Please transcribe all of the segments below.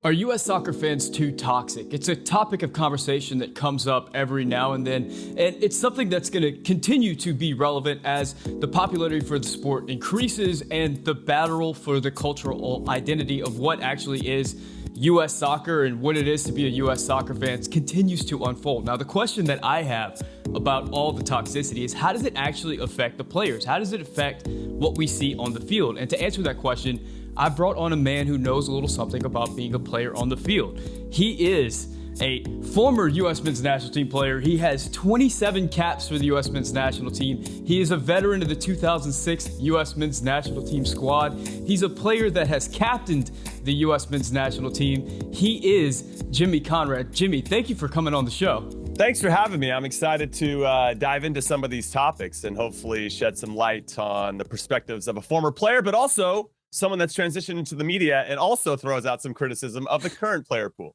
Are U.S. soccer fans too toxic? It's a topic of conversation that comes up every now and then, and it's something that's going to continue to be relevant as the popularity for the sport increases and the battle for the cultural identity of what actually is U.S. soccer and what it is to be a U.S. soccer fan continues to unfold. Now, the question that I have about all the toxicity is, how does it actually affect the players? How does it affect what we see on the field? And to answer that question, I brought on a man who knows a little something about being a player on the field. He is a former U.S. men's national team player. He has 27 caps for the U.S. men's national team. He is a veteran of the 2006 U.S. men's national team squad. He's a player that has captained the U.S. men's national team. He is Jimmy Conrad. Jimmy, thank you for coming on the show. Thanks for having me. I'm excited to dive into some of these topics and hopefully shed some light on the perspectives of a former player, but also someone that's transitioned into the media and also throws out some criticism of the current player pool.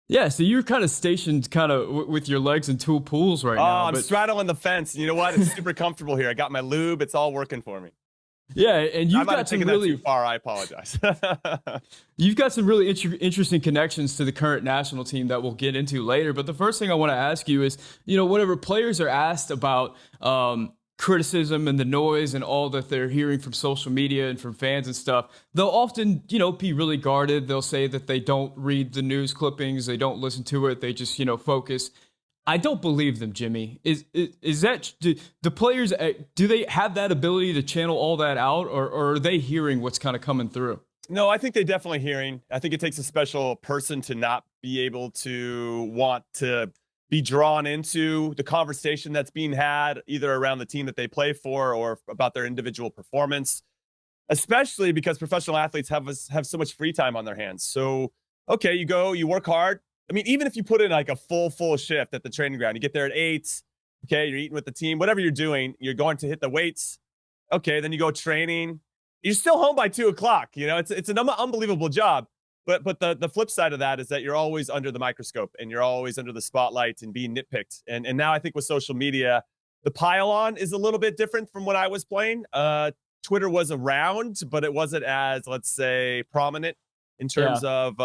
Yeah, so you're kind of stationed with your legs in two pools right now. I'm straddling the fence. You know what? It's super comfortable here. I got my lube. It's all working for me. Yeah, and you've got some really that too far. I apologize. You've got some really interesting connections to the current national team that we'll get into later. But the first thing I want to ask you is, whenever players are asked about criticism and the noise and all that they're hearing from social media and from fans and stuff, they'll often, be really guarded. They'll say that they don't read the news clippings, they don't listen to it, they just, focus. I don't believe them, Jimmy. Is that the players? Do they have that ability to channel all that out, or are they hearing what's kind of coming through? No, I think they're definitely hearing. I think it takes a special person to not be able to want to be drawn into the conversation that's being had either around the team that they play for or about their individual performance, especially because professional athletes have so much free time on their hands. So, okay, you go, you work hard. I mean, even if you put in like a full shift at the training ground, you get there at 8, okay, you're eating with the team, whatever you're doing, you're going to hit the weights. Okay, then you go training. You're still home by 2:00. It's an unbelievable job. But the flip side of that is that you're always under the microscope and you're always under the spotlight and being nitpicked. And now I think with social media, the pile-on is a little bit different from when I was playing. Twitter was around, but it wasn't as, let's say, prominent in terms of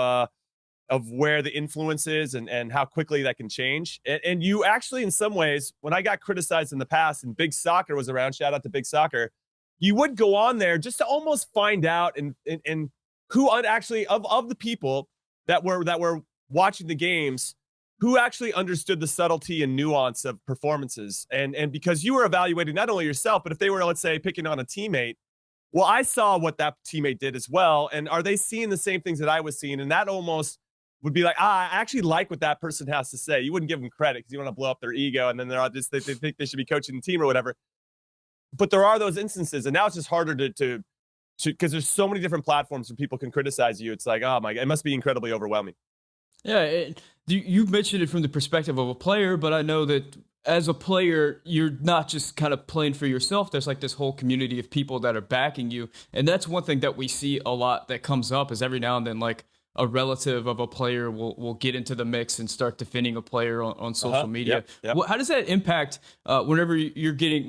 where the influence is and how quickly that can change. And you actually, in some ways, when I got criticized in the past and Big Soccer was around, shout out to Big Soccer, you would go on there just to almost find out and who actually of the people that were watching the games, who actually understood the subtlety and nuance of performances. And because you were evaluating not only yourself, but if they were, let's say, picking on a teammate, well, I saw what that teammate did as well. And are they seeing the same things that I was seeing? And that almost would be like, I actually like what that person has to say. You wouldn't give them credit because you want to blow up their ego. And then they think they should be coaching the team or whatever. But there are those instances. And now it's just harder to because there's so many different platforms where people can criticize you. It's like, oh my God, it must be incredibly overwhelming. Yeah, you've mentioned it from the perspective of a player, but I know that as a player, you're not just kind of playing for yourself. There's like this whole community of people that are backing you. And that's one thing that we see a lot that comes up is every now and then, like, a relative of a player will get into the mix and start defending a player on social media. Yep. How does that impact whenever you're getting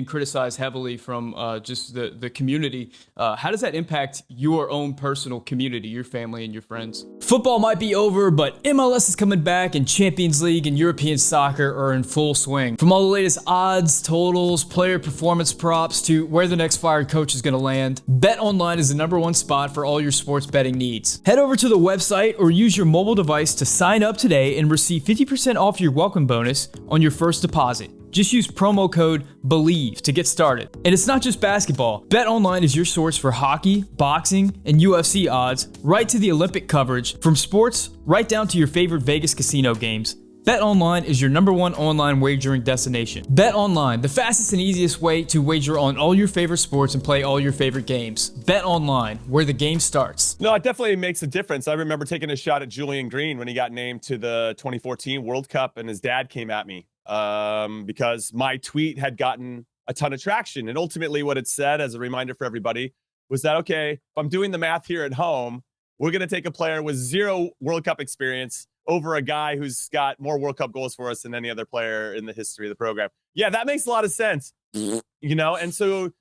criticized heavily from just the community? How does that impact your own personal community, your family and your friends? Football might be over, but MLS is coming back, and Champions League and European soccer are in full swing. From all the latest odds, totals, player performance props to where the next fired coach is going to land, BetOnline is the #1 spot for all your sports betting needs. Head over to the website or use your mobile device to sign up today and receive 50% off your welcome bonus on your first deposit. Just use promo code BELIEVE to get started. And it's not just basketball. BetOnline is your source for hockey, boxing, and UFC odds, right to the Olympic coverage, from sports right down to your favorite Vegas casino games. BetOnline is your #1 online wagering destination. BetOnline, the fastest and easiest way to wager on all your favorite sports and play all your favorite games. BetOnline, where the game starts. No, it definitely makes a difference. I remember taking a shot at Julian Green when he got named to the 2014 World Cup, and his dad came at me because my tweet had gotten a ton of traction. And ultimately what it said, as a reminder for everybody, was that, okay, if I'm doing the math here at home, we're going to take a player with 0 World Cup experience over a guy who's got more World Cup goals for us than any other player in the history of the program. Yeah, that makes a lot of sense. And so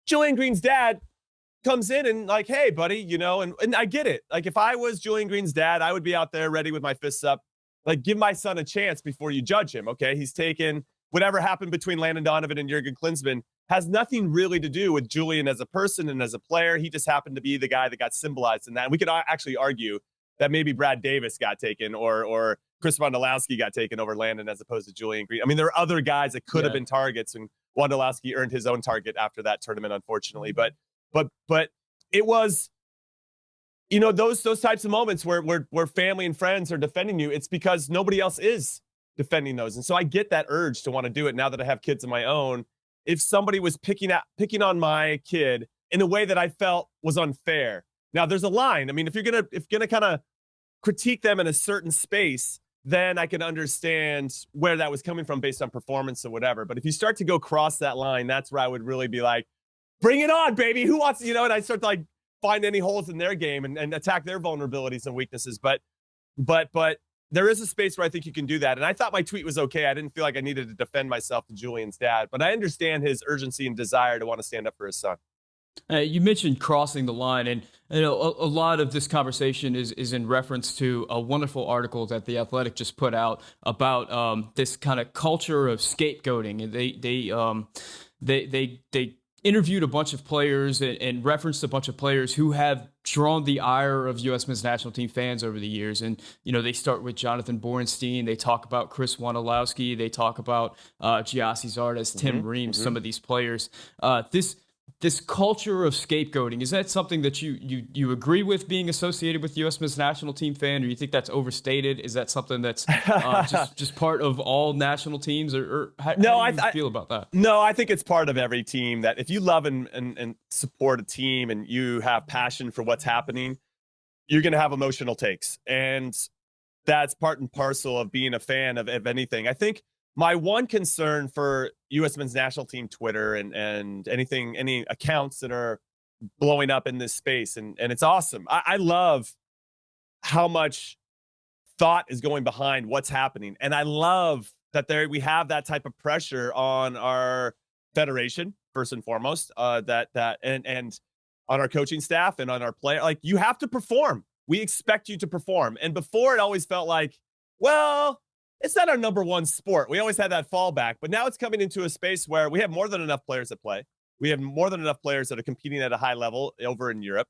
Julian Green's dad comes in and like, hey, buddy, and I get it. Like, if I was Julian Green's dad, I would be out there ready with my fists up. Like, give my son a chance before you judge him. Okay. He's taken whatever happened between Landon Donovan and Jurgen Klinsmann has nothing really to do with Julian as a person and as a player. He just happened to be the guy that got symbolized in that. And we could actually argue that maybe Brad Davis got taken or Chris Wondolowski got taken over Landon as opposed to Julian Green. I mean, there are other guys that could have been targets, and Wondolowski earned his own target after that tournament, unfortunately. But it was, those types of moments where family and friends are defending you. It's because nobody else is defending those. And so I get that urge to want to do it now that I have kids of my own. If somebody was picking on my kid in a way that I felt was unfair. Now there's a line. I mean, if you're gonna kind of critique them in a certain space, then I can understand where that was coming from based on performance or whatever. But if you start to go cross that line, that's where I would really be like, bring it on, baby. Who wants, and I start to like find any holes in their game and attack their vulnerabilities and weaknesses. But there is a space where I think you can do that. And I thought my tweet was okay. I didn't feel like I needed to defend myself to Julian's dad, but I understand his urgency and desire to want to stand up for his son. You mentioned crossing the line, and a lot of this conversation is in reference to a wonderful article that The Athletic just put out about this kind of culture of scapegoating, and they interviewed a bunch of players and referenced a bunch of players who have drawn the ire of U.S. men's national team fans over the years. And, they start with Jonathan Bornstein. They talk about Chris Wondolowski. They talk about Giassi Zardes, Tim Ream, some of these players. This culture of scapegoating, is that something that you agree with being associated with U.S. men's national team fan, or you think that's overstated? Is that something that's just part of all national teams, or how do you feel about that? No, I think it's part of every team, that if you love and support a team and you have passion for what's happening, you're going to have emotional takes. And that's part and parcel of being a fan of anything. I think my one concern for U.S. men's national team Twitter and any accounts that are blowing up in this space, and it's awesome. I love how much thought is going behind what's happening, and I love that we have that type of pressure on our federation first and foremost, and on our coaching staff and on our player. Like, you have to perform. We expect you to perform. And before, it always felt like, well, it's not our number one sport. We always had that fallback, but now it's coming into a space where we have more than enough players that play. We have more than enough players that are competing at a high level over in Europe.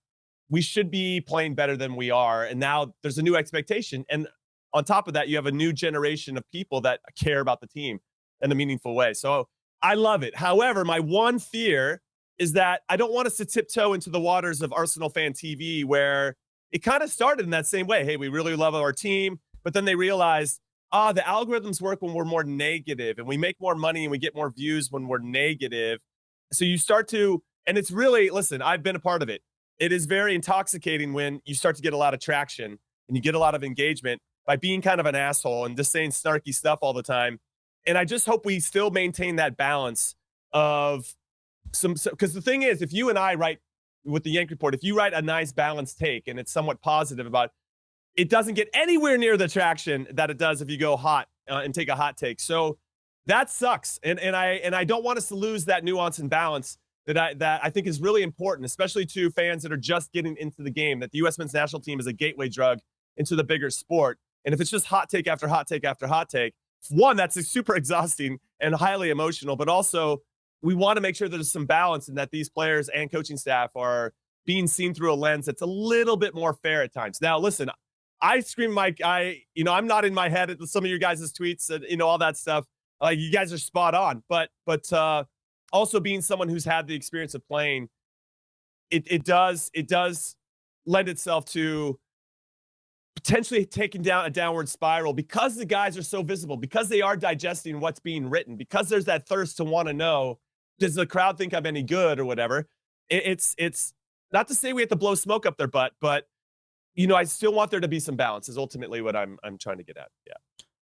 We should be playing better than we are. And now there's a new expectation. And on top of that, you have a new generation of people that care about the team in a meaningful way. So I love it. However, my one fear is that I don't want us to tiptoe into the waters of Arsenal Fan TV, where it kind of started in that same way. Hey, we really love our team, but then they realized, the algorithms work when we're more negative, and we make more money and we get more views when we're negative. So you start to, and it's really, listen, I've been a part of it. It is very intoxicating when you start to get a lot of traction and you get a lot of engagement by being kind of an asshole and just saying snarky stuff all the time. And I just hope we still maintain that balance of because the thing is, if you and I write with the Yank Report, if you write a nice balanced take and it's somewhat positive about, it doesn't get anywhere near the traction that it does if you go hot and take a hot take. So that sucks. And I don't want us to lose that nuance and balance that I think is really important, especially to fans that are just getting into the game, that the U.S. men's national team is a gateway drug into the bigger sport. And if it's just hot take after hot take after hot take, one, that's super exhausting and highly emotional, but also we want to make sure there's some balance and that these players and coaching staff are being seen through a lens that's a little bit more fair at times. Now, listen, I scream I'm not in my head at some of your guys' tweets and, all that stuff. You guys are spot on, but also being someone who's had the experience of playing, it does lend itself to potentially taking down a downward spiral because the guys are so visible, because they are digesting what's being written, because there's that thirst to want to know, does the crowd think I'm any good or whatever? It's not to say we have to blow smoke up their butt, but I still want there to be some balance is ultimately what I'm trying to get at. Yeah.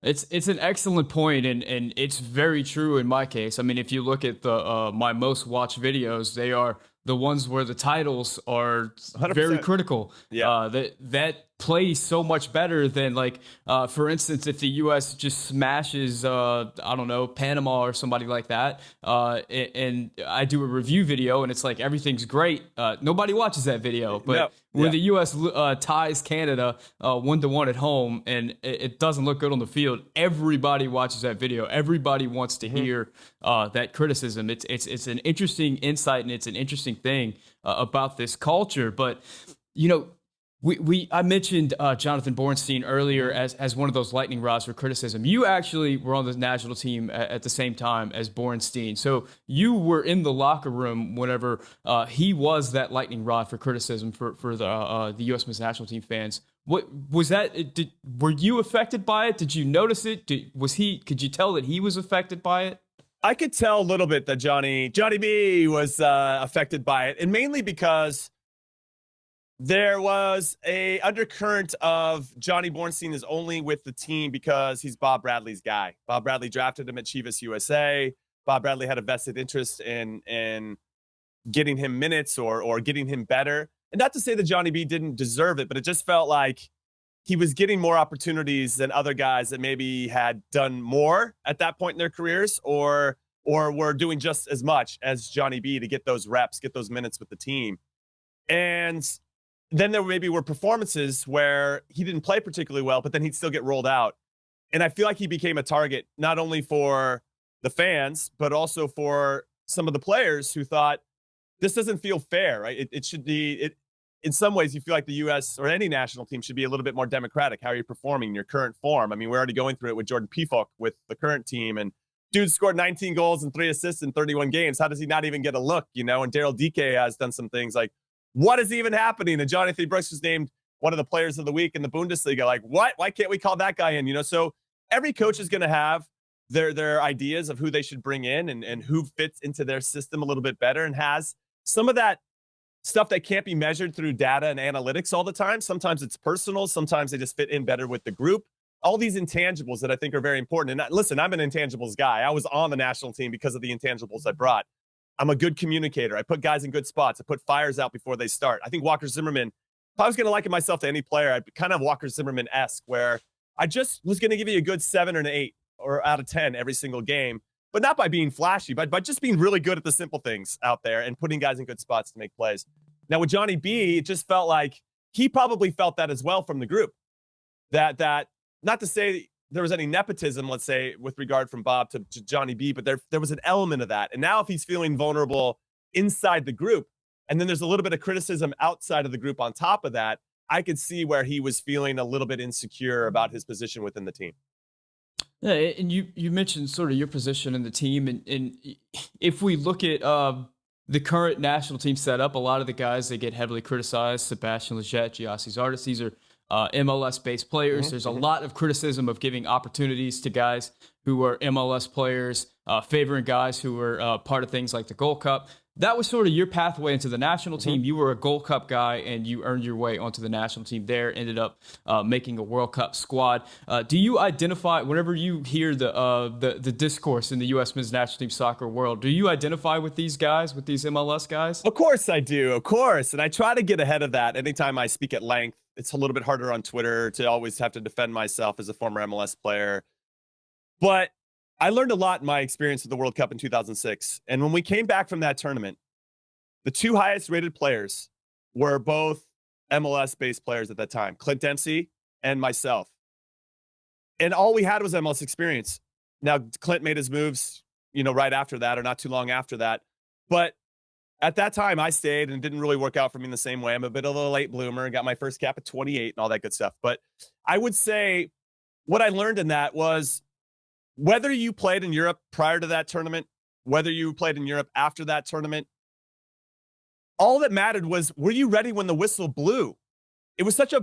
It's an excellent point, and it's very true in my case. I mean, if you look at the my most watched videos, they are the ones where the titles are 100%. Very critical. Yeah. That play so much better than, like, for instance, if the U.S. just smashes, I don't know, Panama or somebody like that, and I do a review video and it's like everything's great, nobody watches that video. But No. when Yeah. the U.S. Ties Canada 1-1 at home and it doesn't look good on the field, everybody watches that video. Everybody wants to hear that criticism. It's an interesting insight and it's an interesting thing about this culture. But you know, I mentioned Jonathan Bornstein earlier as one of those lightning rods for criticism. You actually were on the national team at the same time as Bornstein, so you were in the locker room whenever he was that lightning rod for criticism for the U.S. men's national team fans. What was that? Were you affected by it? Did you notice it? Could you tell that he was affected by it? I could tell a little bit that Johnny B was affected by it, and mainly because there was a undercurrent of Johnny Bornstein is only with the team because he's Bob Bradley's guy. Bob Bradley drafted him at Chivas USA. Bob Bradley had a vested interest in getting him minutes or getting him better. And not to say that Johnny B didn't deserve it, but it just felt like he was getting more opportunities than other guys that maybe had done more at that point in their careers or were doing just as much as Johnny B to get those reps, get those minutes with the team. And then there maybe were performances where he didn't play particularly well, but then he'd still get rolled out. And I feel like he became a target not only for the fans, but also for some of the players who thought this doesn't feel fair, right? It should be, in some ways, you feel like the U.S. or any national team should be a little bit more democratic. How are you performing in your current form? I mean, we're already going through it with Jordan Pefok with the current team, and dude scored 19 goals and 3 assists in 31 games. How does he not even get a look, you know? And Daryl Dike has done some things like, what is even happening? And Jonathan Brooks was named one of the players of the week in the Bundesliga. Like, what? Why can't we call that guy in? You know, so every coach is going to have their ideas of who they should bring in and who fits into their system a little bit better and has some of that stuff that can't be measured through data and analytics all the time. Sometimes it's personal. Sometimes they just fit in better with the group. All these intangibles that I think are very important. And listen, I'm an intangibles guy. I was on the national team because of the intangibles I brought. I'm a good communicator. I put guys in good spots. I put fires out before they start. I think Walker Zimmerman, if I was going to liken myself to any player, I'd be kind of Walker Zimmerman-esque, where I just was going to give you a good 7 or an 8 or out of 10 every single game, but not by being flashy, but by just being really good at the simple things out there and putting guys in good spots to make plays. Now with Johnny B, it just felt like he probably felt that as well from the group. That not to say there was any nepotism, let's say, with regard from Bob to Johnny B, but there was an element of that. And now if he's feeling vulnerable inside the group, and then there's a little bit of criticism outside of the group on top of that, I could see where he was feeling a little bit insecure about his position within the team. Yeah, and you mentioned sort of your position in the team, and if we look at the current national team setup, a lot of the guys that get heavily criticized, Sebastian Lletget, Giassi Zardes, these are MLS-based players. There's a lot of criticism of giving opportunities to guys who are MLS players, favoring guys who were part of things like the Gold Cup. That was sort of your pathway into the national team. You were a Gold Cup guy, and you earned your way onto the national team there, ended up making a World Cup squad. Do you identify, whenever you hear the discourse in the U.S. men's national team soccer world, do you identify with these guys, with these MLS guys? Of course I do, of course. And I try to get ahead of that anytime I speak at length. It's a little bit harder on Twitter to always have to defend myself as a former MLS player. But I learned a lot in my experience with the World Cup in 2006. And when we came back from that tournament, the 2 highest rated players were both MLS-based players at that time, Clint Dempsey and myself. And all we had was MLS experience. Now, Clint made his moves, right after that or not too long after that. But at that time, I stayed and it didn't really work out for me in the same way. I'm a bit of a late bloomer, got my first cap at 28 and all that good stuff. But I would say what I learned in that was whether you played in Europe prior to that tournament, whether you played in Europe after that tournament, all that mattered was, were you ready when the whistle blew? It was such a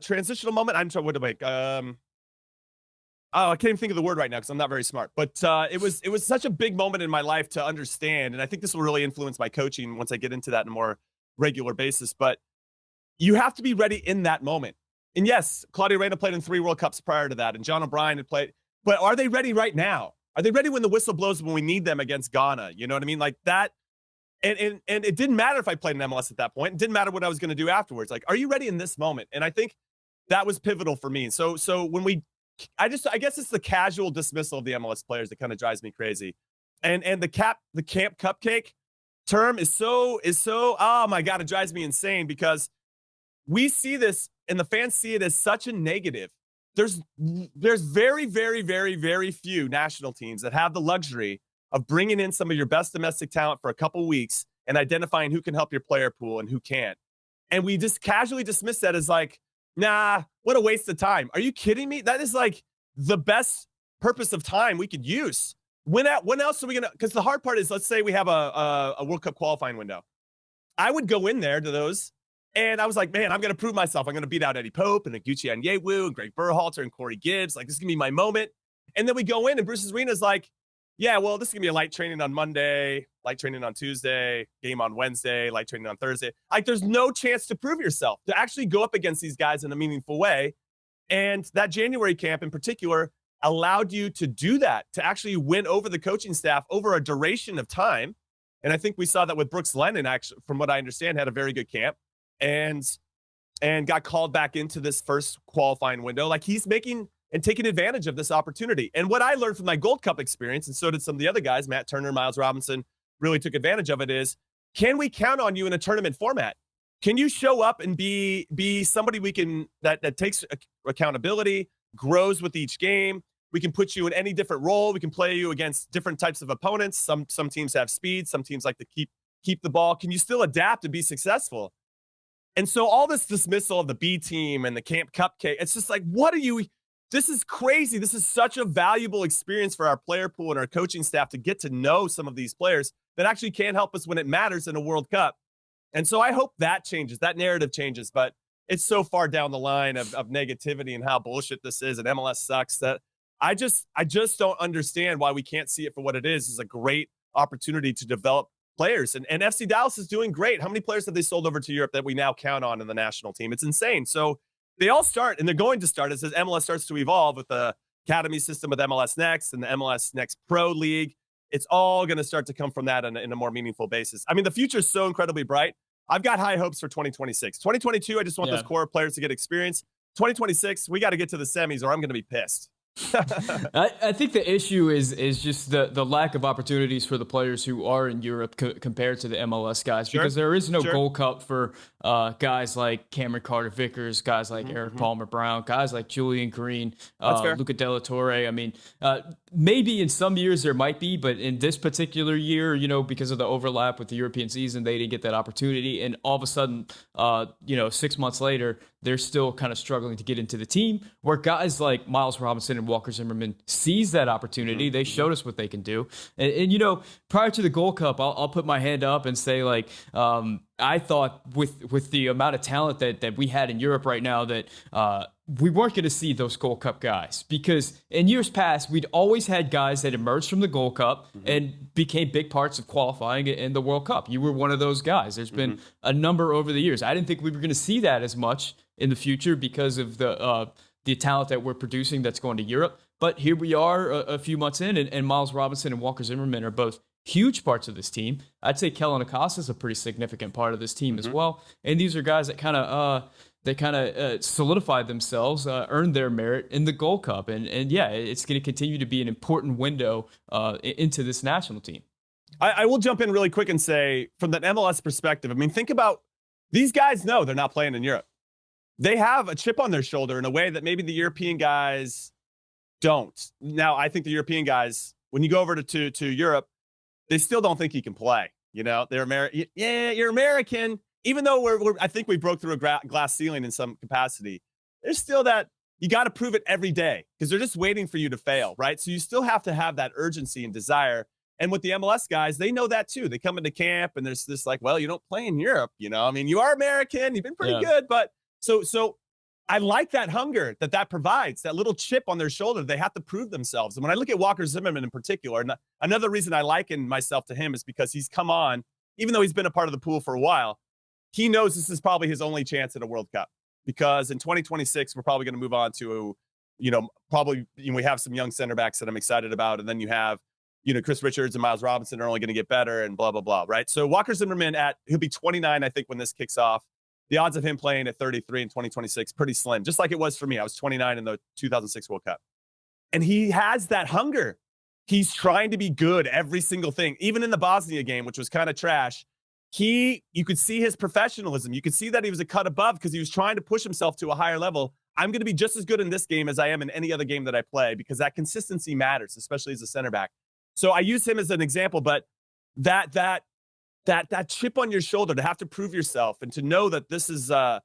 transitional moment. I'm trying what to make. I can't even think of the word right now because I'm not very smart. But it was such a big moment in my life to understand, and I think this will really influence my coaching once I get into that on a more regular basis. But you have to be ready in that moment. And yes, Claudio Reyna played in 3 World Cups prior to that, and John O'Brien had played. But are they ready right now? Are they ready when the whistle blows when we need them against Ghana? You know what I mean? Like that. And it didn't matter if I played in MLS at that point. It didn't matter what I was going to do afterwards. Like, are you ready in this moment? And I think that was pivotal for me. So when I guess it's the casual dismissal of the MLS players that kind of drives me crazy. And the camp cupcake term is so, oh my God, it drives me insane because we see this and the fans see it as such a negative. There's very, very, very, very few national teams that have the luxury of bringing in some of your best domestic talent for a couple weeks and identifying who can help your player pool and who can't. And we just casually dismiss that as like, nah, what a waste of time. Are you kidding me? That is like the best purpose of time we could use. When else are we going to, because the hard part is, let's say we have a World Cup qualifying window. I would go in there to those and I was like, man, I'm going to prove myself. I'm going to beat out Eddie Pope and Aguchi Onyewu and Greg Berhalter and Corey Gibbs. Like, this is going to be my moment. And then we go in and Bruce's Arena is like, yeah, well, this is going to be a light training on Monday, light training on Tuesday, game on Wednesday, light training on Thursday. Like, there's no chance to prove yourself, to actually go up against these guys in a meaningful way. And that January camp in particular allowed you to do that, to actually win over the coaching staff over a duration of time. And I think we saw that with Brooks Lennon, actually, from what I understand, had a very good camp and got called back into this first qualifying window. Like, he's making and taking advantage of this opportunity. And what I learned from my Gold Cup experience, and so did some of the other guys, Matt Turner, Miles Robinson, really took advantage of it, is, can we count on you in a tournament format? Can you show up and be somebody we can that takes accountability, grows with each game? We can put you in any different role. We can play you against different types of opponents. Some teams have speed. Some teams like to keep the ball. Can you still adapt and be successful? And so all this dismissal of the B team and the camp cupcake, it's just like, what are you? This is crazy. This is such a valuable experience for our player pool and our coaching staff to get to know some of these players that actually can help us when it matters in a World Cup. And so I hope that changes, that narrative changes, but it's so far down the line of negativity and how bullshit this is. And MLS sucks that I just don't understand why we can't see it for what it is. It's a great opportunity to develop players. And FC Dallas is doing great. How many players have they sold over to Europe that we now count on in the national team? It's insane. So they all start, and they're going to start as MLS starts to evolve with the academy system with MLS Next and the MLS Next Pro League. It's all going to start to come from that in a more meaningful basis. I mean, the future is so incredibly bright. I've got high hopes for 2026. 2022, I just want those core players to get experience. 2026, we got to get to the semis or I'm going to be pissed. I think the issue is just the lack of opportunities for the players who are in Europe compared to the MLS guys, because there is no Gold Cup for guys like Cameron Carter-Vickers, guys like Eric Palmer-Brown, guys like Julian Green, Luca De La Torre. I mean, maybe in some years there might be, but in this particular year, because of the overlap with the European season, they didn't get that opportunity. And all of a sudden, 6 months later, they're still kind of struggling to get into the team, where guys like Miles Robinson and Walker Zimmerman seize that opportunity. They showed us what they can do. And prior to the Gold Cup, I'll put my hand up and say, like, I thought with the amount of talent that we had in Europe right now that we weren't going to see those Gold Cup guys, because in years past, we'd always had guys that emerged from the Gold Cup and became big parts of qualifying in the World Cup. You were one of those guys. There's been a number over the years. I didn't think we were going to see that as much in the future because of the talent that we're producing that's going to Europe. But here we are a few months in, and Miles Robinson and Walker Zimmerman are both huge parts of this team. I'd say Kellen Acosta is a pretty significant part of this team as well. And these are guys that kind of solidified themselves, earned their merit in the Gold Cup. And yeah, it's going to continue to be an important window into this national team. I will jump in really quick and say, from the MLS perspective, I mean, think about these guys know they're not playing in Europe. They have a chip on their shoulder in a way that maybe the European guys don't. Now, I think the European guys, when you go over to Europe, they still don't think he can play. They're American. Yeah, you're American. Even though I think we broke through a glass ceiling in some capacity, there's still that you got to prove it every day because they're just waiting for you to fail, right? So you still have to have that urgency and desire. And with the MLS guys, they know that too. They come into camp and there's this like, well, you don't play in Europe, I mean, you are American, you've been pretty good, but so I like that hunger that provides, that little chip on their shoulder. They have to prove themselves. And when I look at Walker Zimmerman in particular, and another reason I liken myself to him is because he's come on, even though he's been a part of the pool for a while, he knows this is probably his only chance at a World Cup, because in 2026, we're probably going to move on to, we have some young center backs that I'm excited about. And then you have Chris Richards and Miles Robinson are only going to get better and blah, blah, blah, right? So Walker Zimmerman he'll be 29, I think, when this kicks off. The odds of him playing at 33 in 2026, pretty slim, just like it was for me. I was 29 in the 2006 World Cup. And he has that hunger. He's trying to be good every single thing. Even in the Bosnia game, which was kind of trash, you could see his professionalism. You could see that he was a cut above because he was trying to push himself to a higher level. I'm going to be just as good in this game as I am in any other game that I play, because that consistency matters, especially as a center back. So I use him as an example, but that chip on your shoulder to have to prove yourself and to know that this is a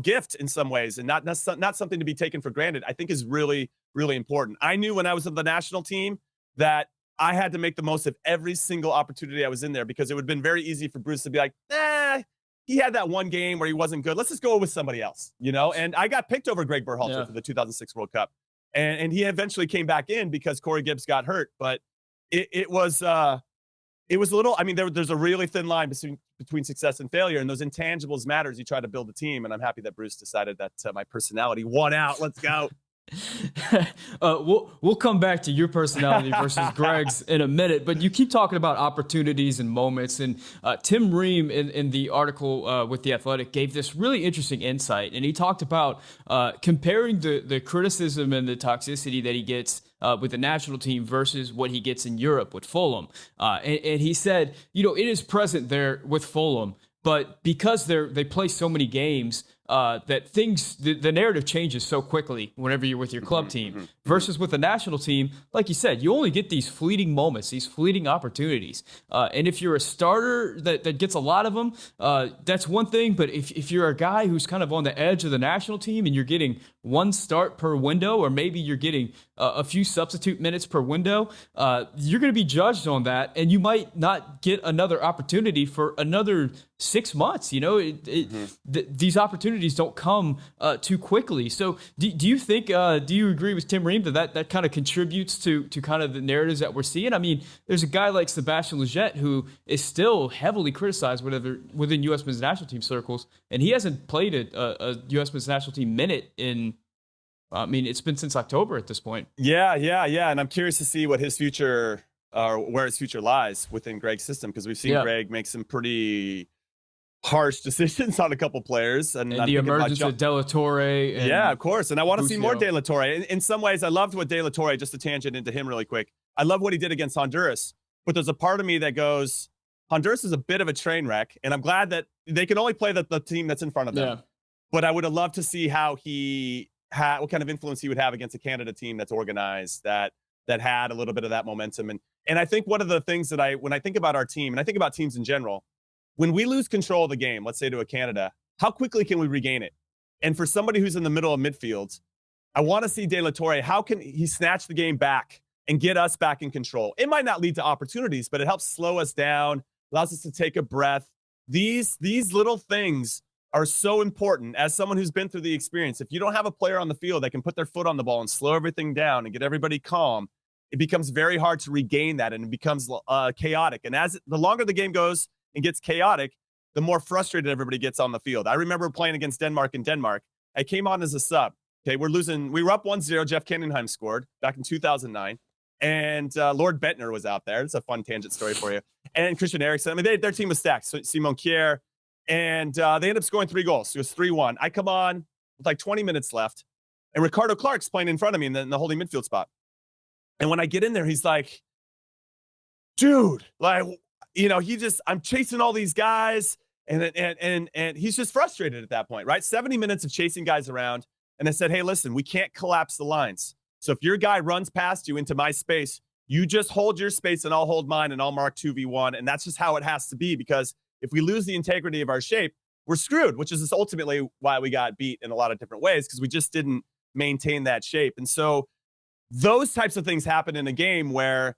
gift in some ways and not something to be taken for granted, I think is really, really important. I knew when I was on the national team that I had to make the most of every single opportunity I was in there, because it would have been very easy for Bruce to be like, he had that one game where he wasn't good. Let's just go with somebody else, And I got picked over Greg Berhalter for the 2006 World Cup. And he eventually came back in because Corey Gibbs got hurt. But it was a little, there's a really thin line between success and failure, and those intangibles matter as you try to build a team. And I'm happy that Bruce decided that my personality won out. Let's go. We'll come back to your personality versus Greg's in a minute, but you keep talking about opportunities and moments, and Tim Ream in the article with The Athletic gave this really interesting insight, and he talked about comparing the criticism and the toxicity that he gets with the national team versus what he gets in Europe with Fulham, and he said, it is present there with Fulham, but because they play so many games, that the narrative changes so quickly whenever you're with your club team versus with the national team. Like you said, you only get these fleeting moments, these fleeting opportunities. And if you're a starter that gets a lot of them, that's one thing. But if you're a guy who's kind of on the edge of the national team and you're getting one start per window, or maybe you're getting a few substitute minutes per window, you're going to be judged on that, and you might not get another opportunity for another 6 months. These opportunities don't come too quickly. So do you think, do you agree with Tim Ream that kind of contributes to kind of the narratives that we're seeing? There's a guy like Sebastian Lletget who is still heavily criticized within U.S. men's national team circles, and he hasn't played a U.S. men's national team minute in, it's been since October at this point. Yeah. And I'm curious to see what his future, or where his future lies within Greg's system, because we've seen Greg make some pretty harsh decisions on a couple players, and the emergence of De La Torre. Yeah, of course. And I want to see more Bucio. De La Torre. In some ways, I loved what De La Torre, just a tangent into him really quick. I love what he did against Honduras, but there's a part of me that goes, Honduras is a bit of a train wreck, and I'm glad that they can only play the team that's in front of them. Yeah. But I would have loved to see how what kind of influence he would have against a Canada team that's organized, that had a little bit of that momentum. And I think one of the things that when I think about our team, and I think about teams in general, when we lose control of the game, let's say to a Canada, how quickly can we regain it? And for somebody who's in the middle of midfield, I want to see De La Torre, how can he snatch the game back and get us back in control? It might not lead to opportunities, but it helps slow us down, allows us to take a breath. These little things are so important as someone who's been through the experience. If you don't have a player on the field that can put their foot on the ball and slow everything down and get everybody calm, it becomes very hard to regain that, and it becomes chaotic. And the longer the game goes and gets chaotic, the more frustrated everybody gets on the field. I remember playing against Denmark in Denmark. I came on as a sub. Okay, we were up 1-0. Jeff Kenninheim scored back in 2009. And Lord Bentner was out there. It's a fun tangent story for you. And Christian Eriksen. Their team was stacked. So Simon Kjær. And they ended up scoring 3 goals. It was 3-1. I come on with like 20 minutes left, and Ricardo Clark's playing in front of me in the holding midfield spot. And when I get in there, he's like, dude, I'm chasing all these guys, and he's just frustrated at that point, right? 70 minutes of chasing guys around. And I said, hey, listen, we can't collapse the lines. So if your guy runs past you into my space, you just hold your space and I'll hold mine, and I'll mark 2v1. And that's just how it has to be, because if we lose the integrity of our shape, we're screwed, which is ultimately why we got beat in a lot of different ways, because we just didn't maintain that shape. And so those types of things happen in a game where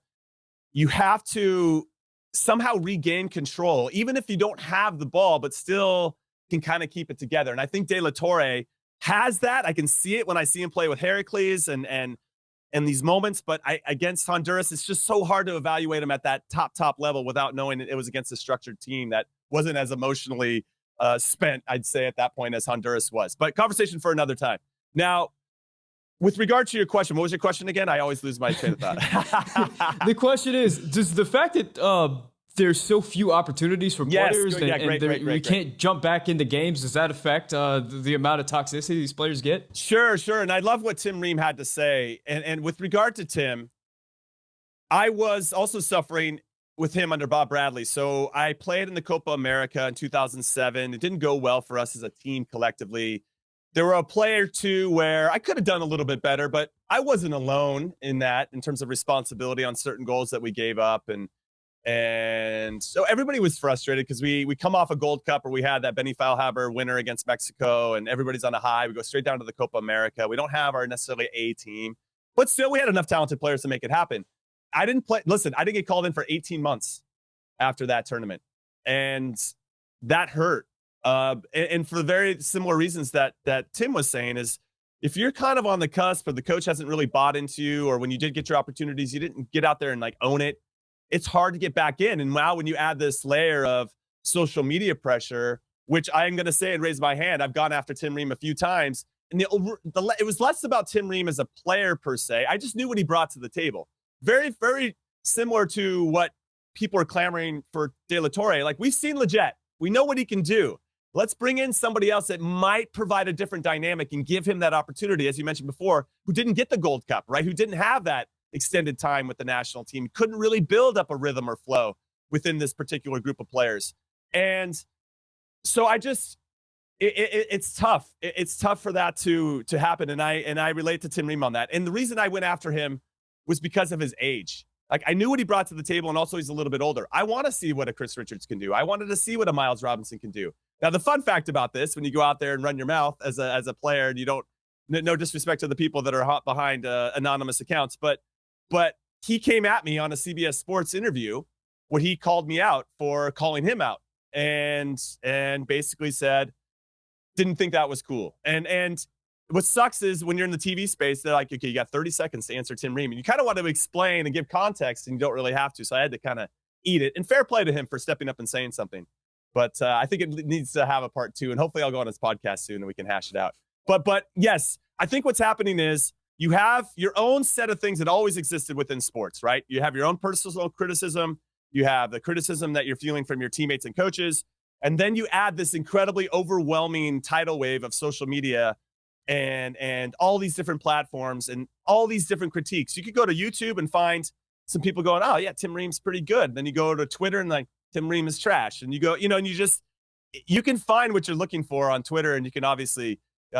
you have to somehow regain control, even if you don't have the ball, but still can kind of keep it together. And I think De La Torre has that. I can see it when I see him play with Heracles and these moments, but against Honduras, it's just so hard to evaluate him at that top level without knowing it was against a structured team that wasn't as emotionally spent, I'd say, at that point as Honduras was. But conversation for another time. Now, With regard to your question, what was your question again? I always lose my train of thought. The question is, does the fact that there's so few opportunities for players we can't jump back into games, does that affect the amount of toxicity these players get? Sure. And I love what Tim Ream had to say. And with regard to Tim, I was also suffering with him under Bob Bradley. So I played in the Copa America in 2007. It didn't go well for us as a team collectively. There were a play or two where I could have done a little bit better, but I wasn't alone in that in terms of responsibility on certain goals that we gave up. And so everybody was frustrated because we come off a Gold Cup where we had that Benny Feilhaber winner against Mexico and everybody's on a high. We go straight down to the Copa America. We don't have our necessarily A team, but still we had enough talented players to make it happen. I didn't get called in for 18 months after that tournament. And that hurt. And for very similar reasons that Tim was saying is if you're kind of on the cusp or the coach hasn't really bought into you, or when you did get your opportunities, you didn't get out there and like own it, it's hard to get back in. And now when you add this layer of social media pressure, which I am going to say and raise my hand, I've gone after Tim Ream a few times. And it was less about Tim Ream as a player per se. I just knew what he brought to the table. Very, very similar to what people are clamoring for De La Torre. Like, we've seen Leggett. We know what he can do. Let's bring in somebody else that might provide a different dynamic and give him that opportunity, as you mentioned before, who didn't get the Gold Cup, right? Who didn't have that extended time with the national team, couldn't really build up a rhythm or flow within this particular group of players. And so it's tough. It's tough for that to happen. And I relate to Tim Ream on that. And the reason I went after him was because of his age. Like, I knew what he brought to the table, and also he's a little bit older. I want to see what a Chris Richards can do. I wanted to see what a Miles Robinson can do. Now, the fun fact about this, when you go out there and run your mouth as a player, and you don't, no disrespect to the people that are behind anonymous accounts, but he came at me on a CBS Sports interview where he called me out for calling him out and basically said, didn't think that was cool. And what sucks is when you're in the TV space, they're like, okay, you got 30 seconds to answer Tim Ream. And you kind of want to explain and give context, and you don't really have to. So I had to kind of eat it. And fair play to him for stepping up and saying something. But I think it needs to have a part two. And hopefully I'll go on his podcast soon and we can hash it out. But yes, I think what's happening is you have your own set of things that always existed within sports, right? You have your own personal criticism. You have the criticism that you're feeling from your teammates and coaches. And then you add this incredibly overwhelming tidal wave of social media and all these different platforms and all these different critiques. You could go to YouTube and find some people going, oh yeah, Tim Ream's pretty good. Then you go to Twitter and like, Tim Ream is trash. And you go, and you can find what you're looking for on Twitter, and you can obviously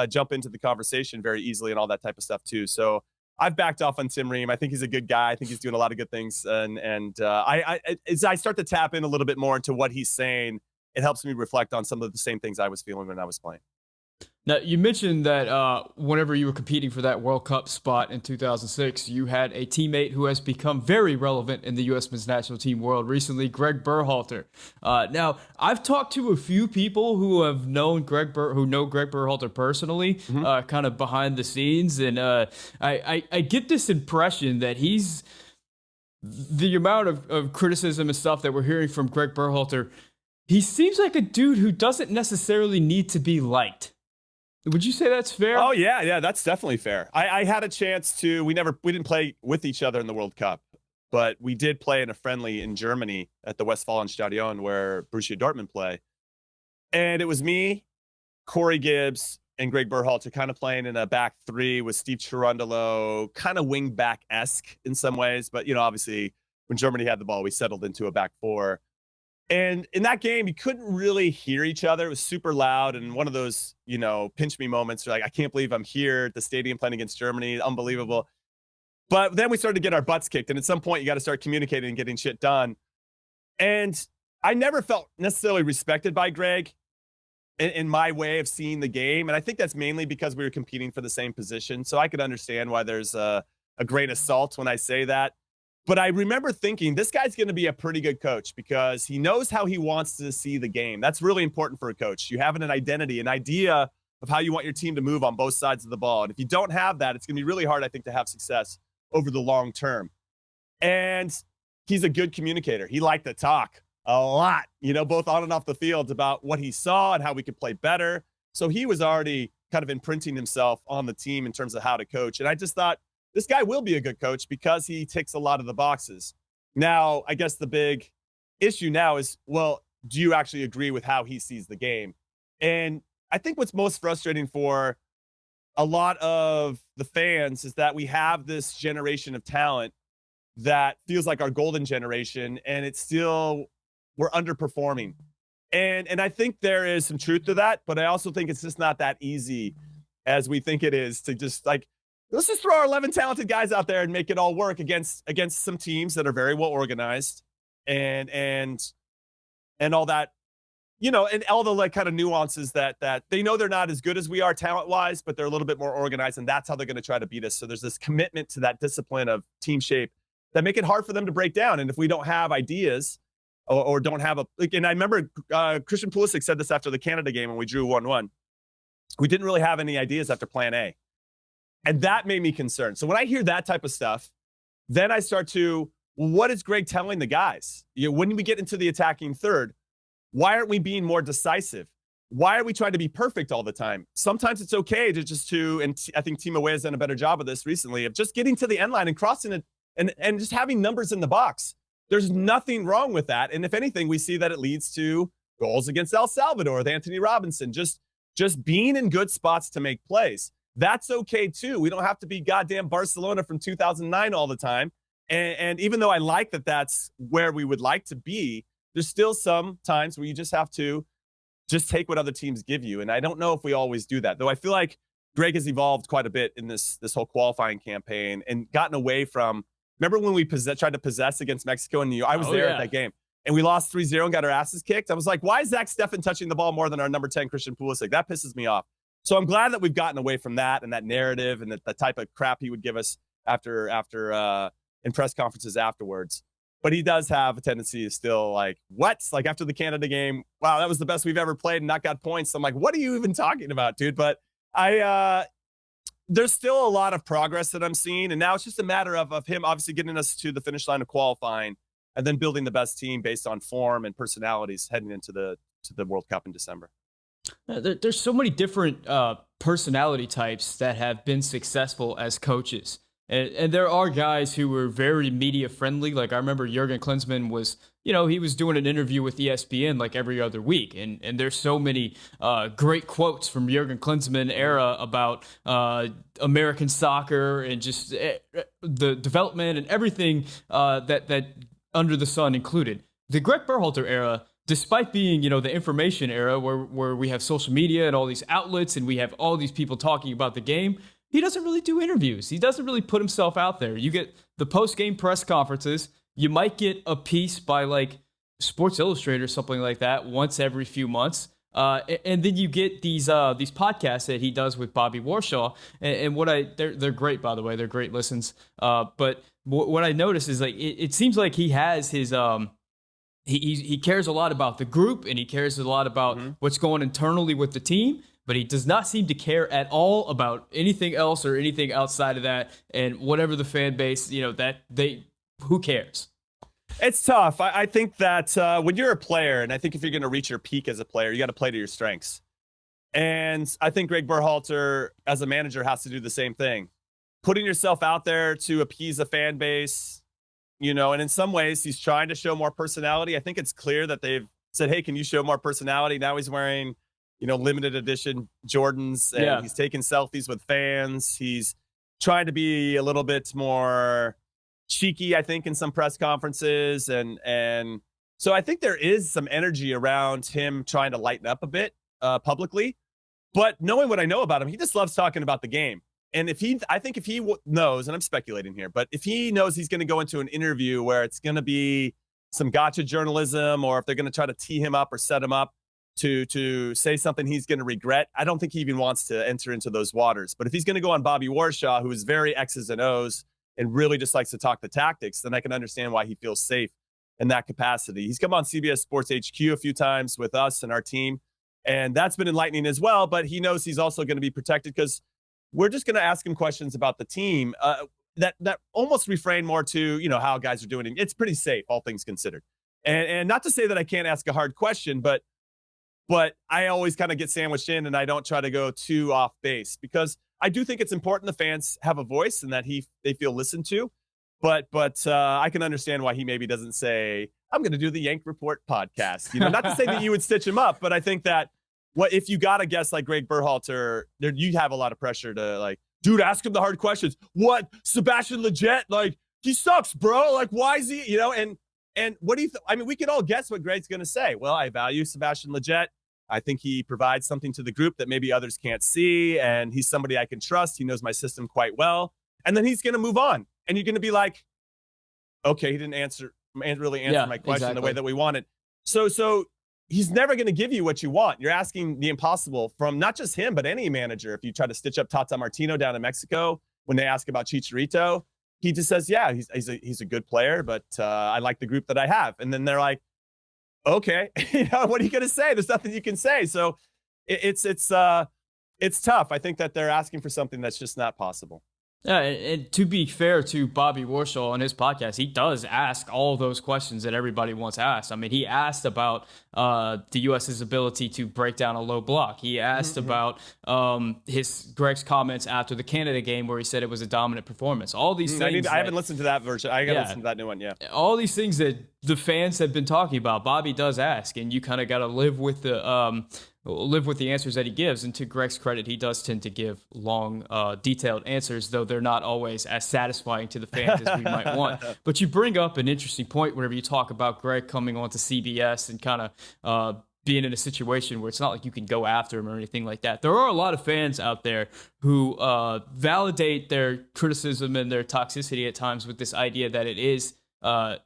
jump into the conversation very easily and all that type of stuff too. So I've backed off on Tim Ream. I think he's a good guy. I think he's doing a lot of good things. And as I start to tap in a little bit more into what he's saying, it helps me reflect on some of the same things I was feeling when I was playing. Now, you mentioned that whenever you were competing for that World Cup spot in 2006, you had a teammate who has become very relevant in the U.S. men's national team world recently, Greg Berhalter. Now, I've talked to a few people who have known Greg Berhalter personally, kind of behind the scenes, and I get this impression that he's the amount of criticism and stuff that we're hearing from Greg Berhalter. He seems like a dude who doesn't necessarily need to be liked. Would you say that's fair? Oh yeah, that's definitely fair. I had a chance to. We didn't play with each other in the World Cup, but we did play in a friendly in Germany at the Westfalenstadion where Borussia Dortmund play, and it was me, Corey Gibbs, and Greg Berhalter kind of playing in a back three with Steve Cherundolo, kind of wing back-esque in some ways, but obviously when Germany had the ball, we settled into a back four. And in that game, you couldn't really hear each other. It was super loud. And one of those, pinch me moments. You're like, I can't believe I'm here at the stadium playing against Germany. Unbelievable. But then we started to get our butts kicked. And at some point, you got to start communicating and getting shit done. And I never felt necessarily respected by Greg in my way of seeing the game. And I think that's mainly because we were competing for the same position. So I could understand why there's a grain of salt when I say that. But I remember thinking, this guy's going to be a pretty good coach because he knows how he wants to see the game. That's really important for a coach. You have an identity, an idea of how you want your team to move on both sides of the ball. And if you don't have that, it's going to be really hard, I think, to have success over the long term. And he's a good communicator. He liked to talk a lot, both on and off the field about what he saw and how we could play better. So he was already kind of imprinting himself on the team in terms of how to coach. And I just thought this guy will be a good coach because he ticks a lot of the boxes. Now, I guess the big issue now is, well, do you actually agree with how he sees the game? And I think what's most frustrating for a lot of the fans is that we have this generation of talent that feels like our golden generation, and it's still, we're underperforming. And I think there is some truth to that, but I also think it's just not that easy as we think it is to just like, let's just throw our 11 talented guys out there and make it all work against some teams that are very well organized and all that, you know, and all the like kind of nuances that they know they're not as good as we are talent wise, but they're a little bit more organized, and that's how they're going to try to beat us. So there's this commitment to that discipline of team shape that make it hard for them to break down. And if we don't have ideas or don't have and I remember Christian Pulisic said this after the Canada game when we drew 1-1, we didn't really have any ideas after plan A. And that made me concerned. So when I hear that type of stuff, then I start to, well, what is Greg telling the guys? You know, when we get into the attacking third, why aren't we being more decisive? Why are we trying to be perfect all the time? Sometimes it's okay to just and I think Team Away has done a better job of this recently, of just getting to the end line and crossing it and just having numbers in the box. There's nothing wrong with that. And if anything, we see that it leads to goals against El Salvador with Anthony Robinson, just being in good spots to make plays. That's okay too. We don't have to be goddamn Barcelona from 2009 all the time. And even though I like that that's where we would like to be, there's still some times where you just have to just take what other teams give you. And I don't know if we always do that, though. I feel like Greg has evolved quite a bit in this whole qualifying campaign and gotten away from, remember when we tried to possess against Mexico and New York? I was there at that game, and we lost 3-0 and got our asses kicked. I was like, why is Zach Steffen touching the ball more than our number 10 Christian Pulisic? That pisses me off. So I'm glad that we've gotten away from that and that narrative and the type of crap he would give us after in press conferences afterwards. But he does have a tendency to still like, what? Like after the Canada game, wow, that was the best we've ever played and not got points. I'm like, what are you even talking about, dude? But there's still a lot of progress that I'm seeing. And now it's just a matter of him obviously getting us to the finish line of qualifying and then building the best team based on form and personalities heading into the World Cup in December. There's so many different personality types that have been successful as coaches. And there are guys who were very media friendly. Like I remember Jurgen Klinsmann was, you know, he was doing an interview with ESPN like every other week. And there's so many great quotes from Jurgen Klinsmann era about American soccer and just the development and everything that under the sun included. The Greg Berhalter era, despite being, you know, the information era where we have social media and all these outlets and we have all these people talking about the game, he doesn't really do interviews. He doesn't really put himself out there. You get the post-game press conferences. You might get a piece by like Sports Illustrated or something like that once every few months. And then you get these podcasts that he does with Bobby Warshaw. And they're great, by the way. They're great listens. But what I notice is like it seems like he has his he cares a lot about the group and he cares a lot about what's going internally with the team. But he does not seem to care at all about anything else or anything outside of that. And whatever the fan base, you know, who cares? It's tough. I think that when you're a player, and I think if you're going to reach your peak as a player, you got to play to your strengths. And I think Greg Berhalter, as a manager, has to do the same thing. Putting yourself out there to appease a fan base, you know, and in some ways he's trying to show more personality. I think it's clear that they've said, hey, can you show more personality? Now he's wearing, you know, limited edition Jordans, and he's taking selfies with fans. He's trying to be a little bit more cheeky, I think, in some press conferences. And so I think there is some energy around him trying to lighten up a bit publicly. But knowing what I know about him, he just loves talking about the game. And I think if he knows, and I'm speculating here, but if he knows he's going to go into an interview where it's going to be some gotcha journalism, or if they're going to try to tee him up or set him up to say something he's going to regret, I don't think he even wants to enter into those waters. But if he's going to go on Bobby Warshaw, who is very X's and O's and really just likes to talk the tactics, then I can understand why he feels safe in that capacity. He's come on CBS Sports HQ a few times with us and our team, and that's been enlightening as well. But he knows he's also going to be protected because we're just going to ask him questions about the team that almost refrain more to, you know, how guys are doing. It's pretty safe, all things considered. And not to say that I can't ask a hard question, but but I always kind of get sandwiched in, and I don't try to go too off base because I do think it's important the fans have a voice and that they feel listened to. But I can understand why he maybe doesn't say, I'm going to do the Yank Report podcast. Not to say that you would stitch him up, but I think that what if you got a guest like Greg Berhalter, you have a lot of pressure to like, dude, ask him the hard questions. What? Sebastian Lletget? Like, he sucks, bro. Like, why is he, and what do you I mean, we can all guess what Greg's going to say. Well, I value Sebastian Lletget. I think he provides something to the group that maybe others can't see. And he's somebody I can trust. He knows my system quite well. And then he's going to move on. And you're going to be like, okay, he didn't really answer my question the way that we wanted. So he's never going to give you what you want. You're asking the impossible from not just him, but any manager. If you try to stitch up Tata Martino down in Mexico, when they ask about Chicharito, he just says, yeah, he's a good player, but I like the group that I have. And then they're like, okay, what are you going to say? There's nothing you can say. So it's tough. I think that they're asking for something that's just not possible. Yeah, and to be fair to Bobby Warshaw on his podcast, he does ask all those questions that everybody wants asked. I mean, he asked about the U.S.'s ability to break down a low block. He asked about Greg's comments after the Canada game where he said it was a dominant performance. All these things. I haven't listened to that version. I got to listen to that new one, yeah. All these things that the fans have been talking about, Bobby does ask, and you kind of got to live with the answers that he gives. And to Greg's credit, he does tend to give long, detailed answers, though they're not always as satisfying to the fans as we might want. But you bring up an interesting point whenever you talk about Greg coming on to CBS and kind of being in a situation where it's not like you can go after him or anything like that. There are a lot of fans out there who validate their criticism and their toxicity at times with this idea that it is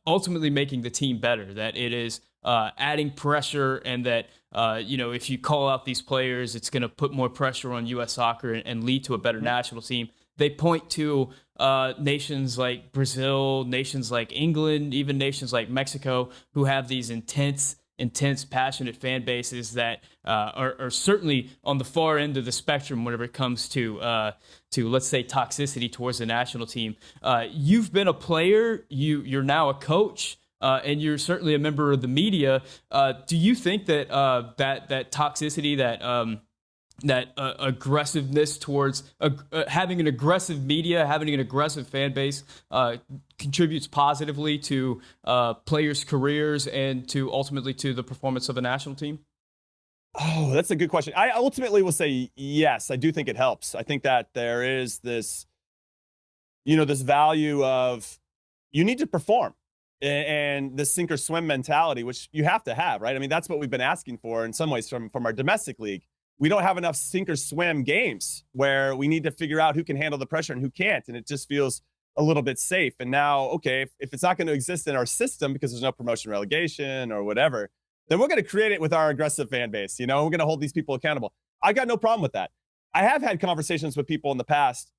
ultimately making the team better, that it is adding pressure, and that if you call out these players, it's going to put more pressure on U.S. soccer and lead to a better national team. They point to nations like Brazil, nations like England, even nations like Mexico, who have these intense, passionate fan bases that are certainly on the far end of the spectrum whenever it comes to let's say, toxicity towards the national team. You've been a player. You're now a coach. And you're certainly a member of the media. Do you think that that toxicity, that aggressiveness towards having an aggressive media, having an aggressive fan base, contributes positively to players' careers and to ultimately to the performance of a national team? Oh, that's a good question. I ultimately will say yes. I do think it helps. I think that there is this, this value of you need to perform. And the sink or swim mentality, which you have to have, right? I mean, that's what we've been asking for in some ways from our domestic league. We don't have enough sink or swim games where we need to figure out who can handle the pressure and who can't. And it just feels a little bit safe. And now, okay, if it's not going to exist in our system because there's no promotion relegation or whatever, then we're going to create it with our aggressive fan base. We're going to hold these people accountable. I got no problem with that. I have had conversations with people in the past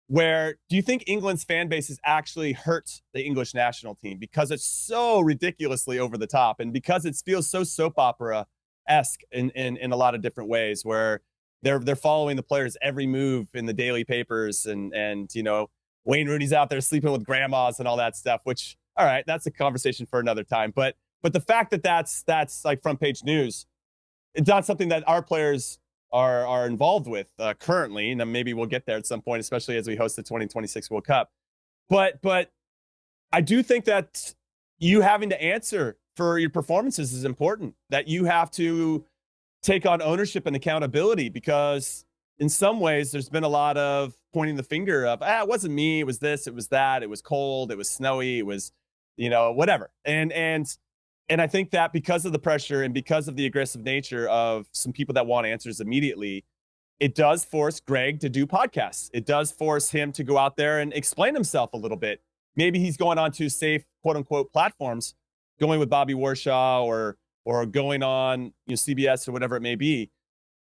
where do you think England's fan base has actually hurt the English national team because it's so ridiculously over the top and because it feels so soap opera-esque in a lot of different ways where they're following the players' every move in the daily papers and Wayne Rooney's out there sleeping with grandmas and all that stuff, which, all right, that's a conversation for another time. But the fact that that's like front page news, it's not something that our players are involved with currently, and maybe we'll get there at some point, especially as we host the 2026 World Cup. But I do think that you having to answer for your performances is important, that you have to take on ownership and accountability, because in some ways there's been a lot of pointing the finger of, it wasn't me, it was this, it was that, it was cold, it was snowy, it was, whatever. And I think that because of the pressure and because of the aggressive nature of some people that want answers immediately, it does force Greg to do podcasts. It does force him to go out there and explain himself a little bit. Maybe he's going on to safe, quote unquote, platforms, going with Bobby Warshaw or going on CBS or whatever it may be.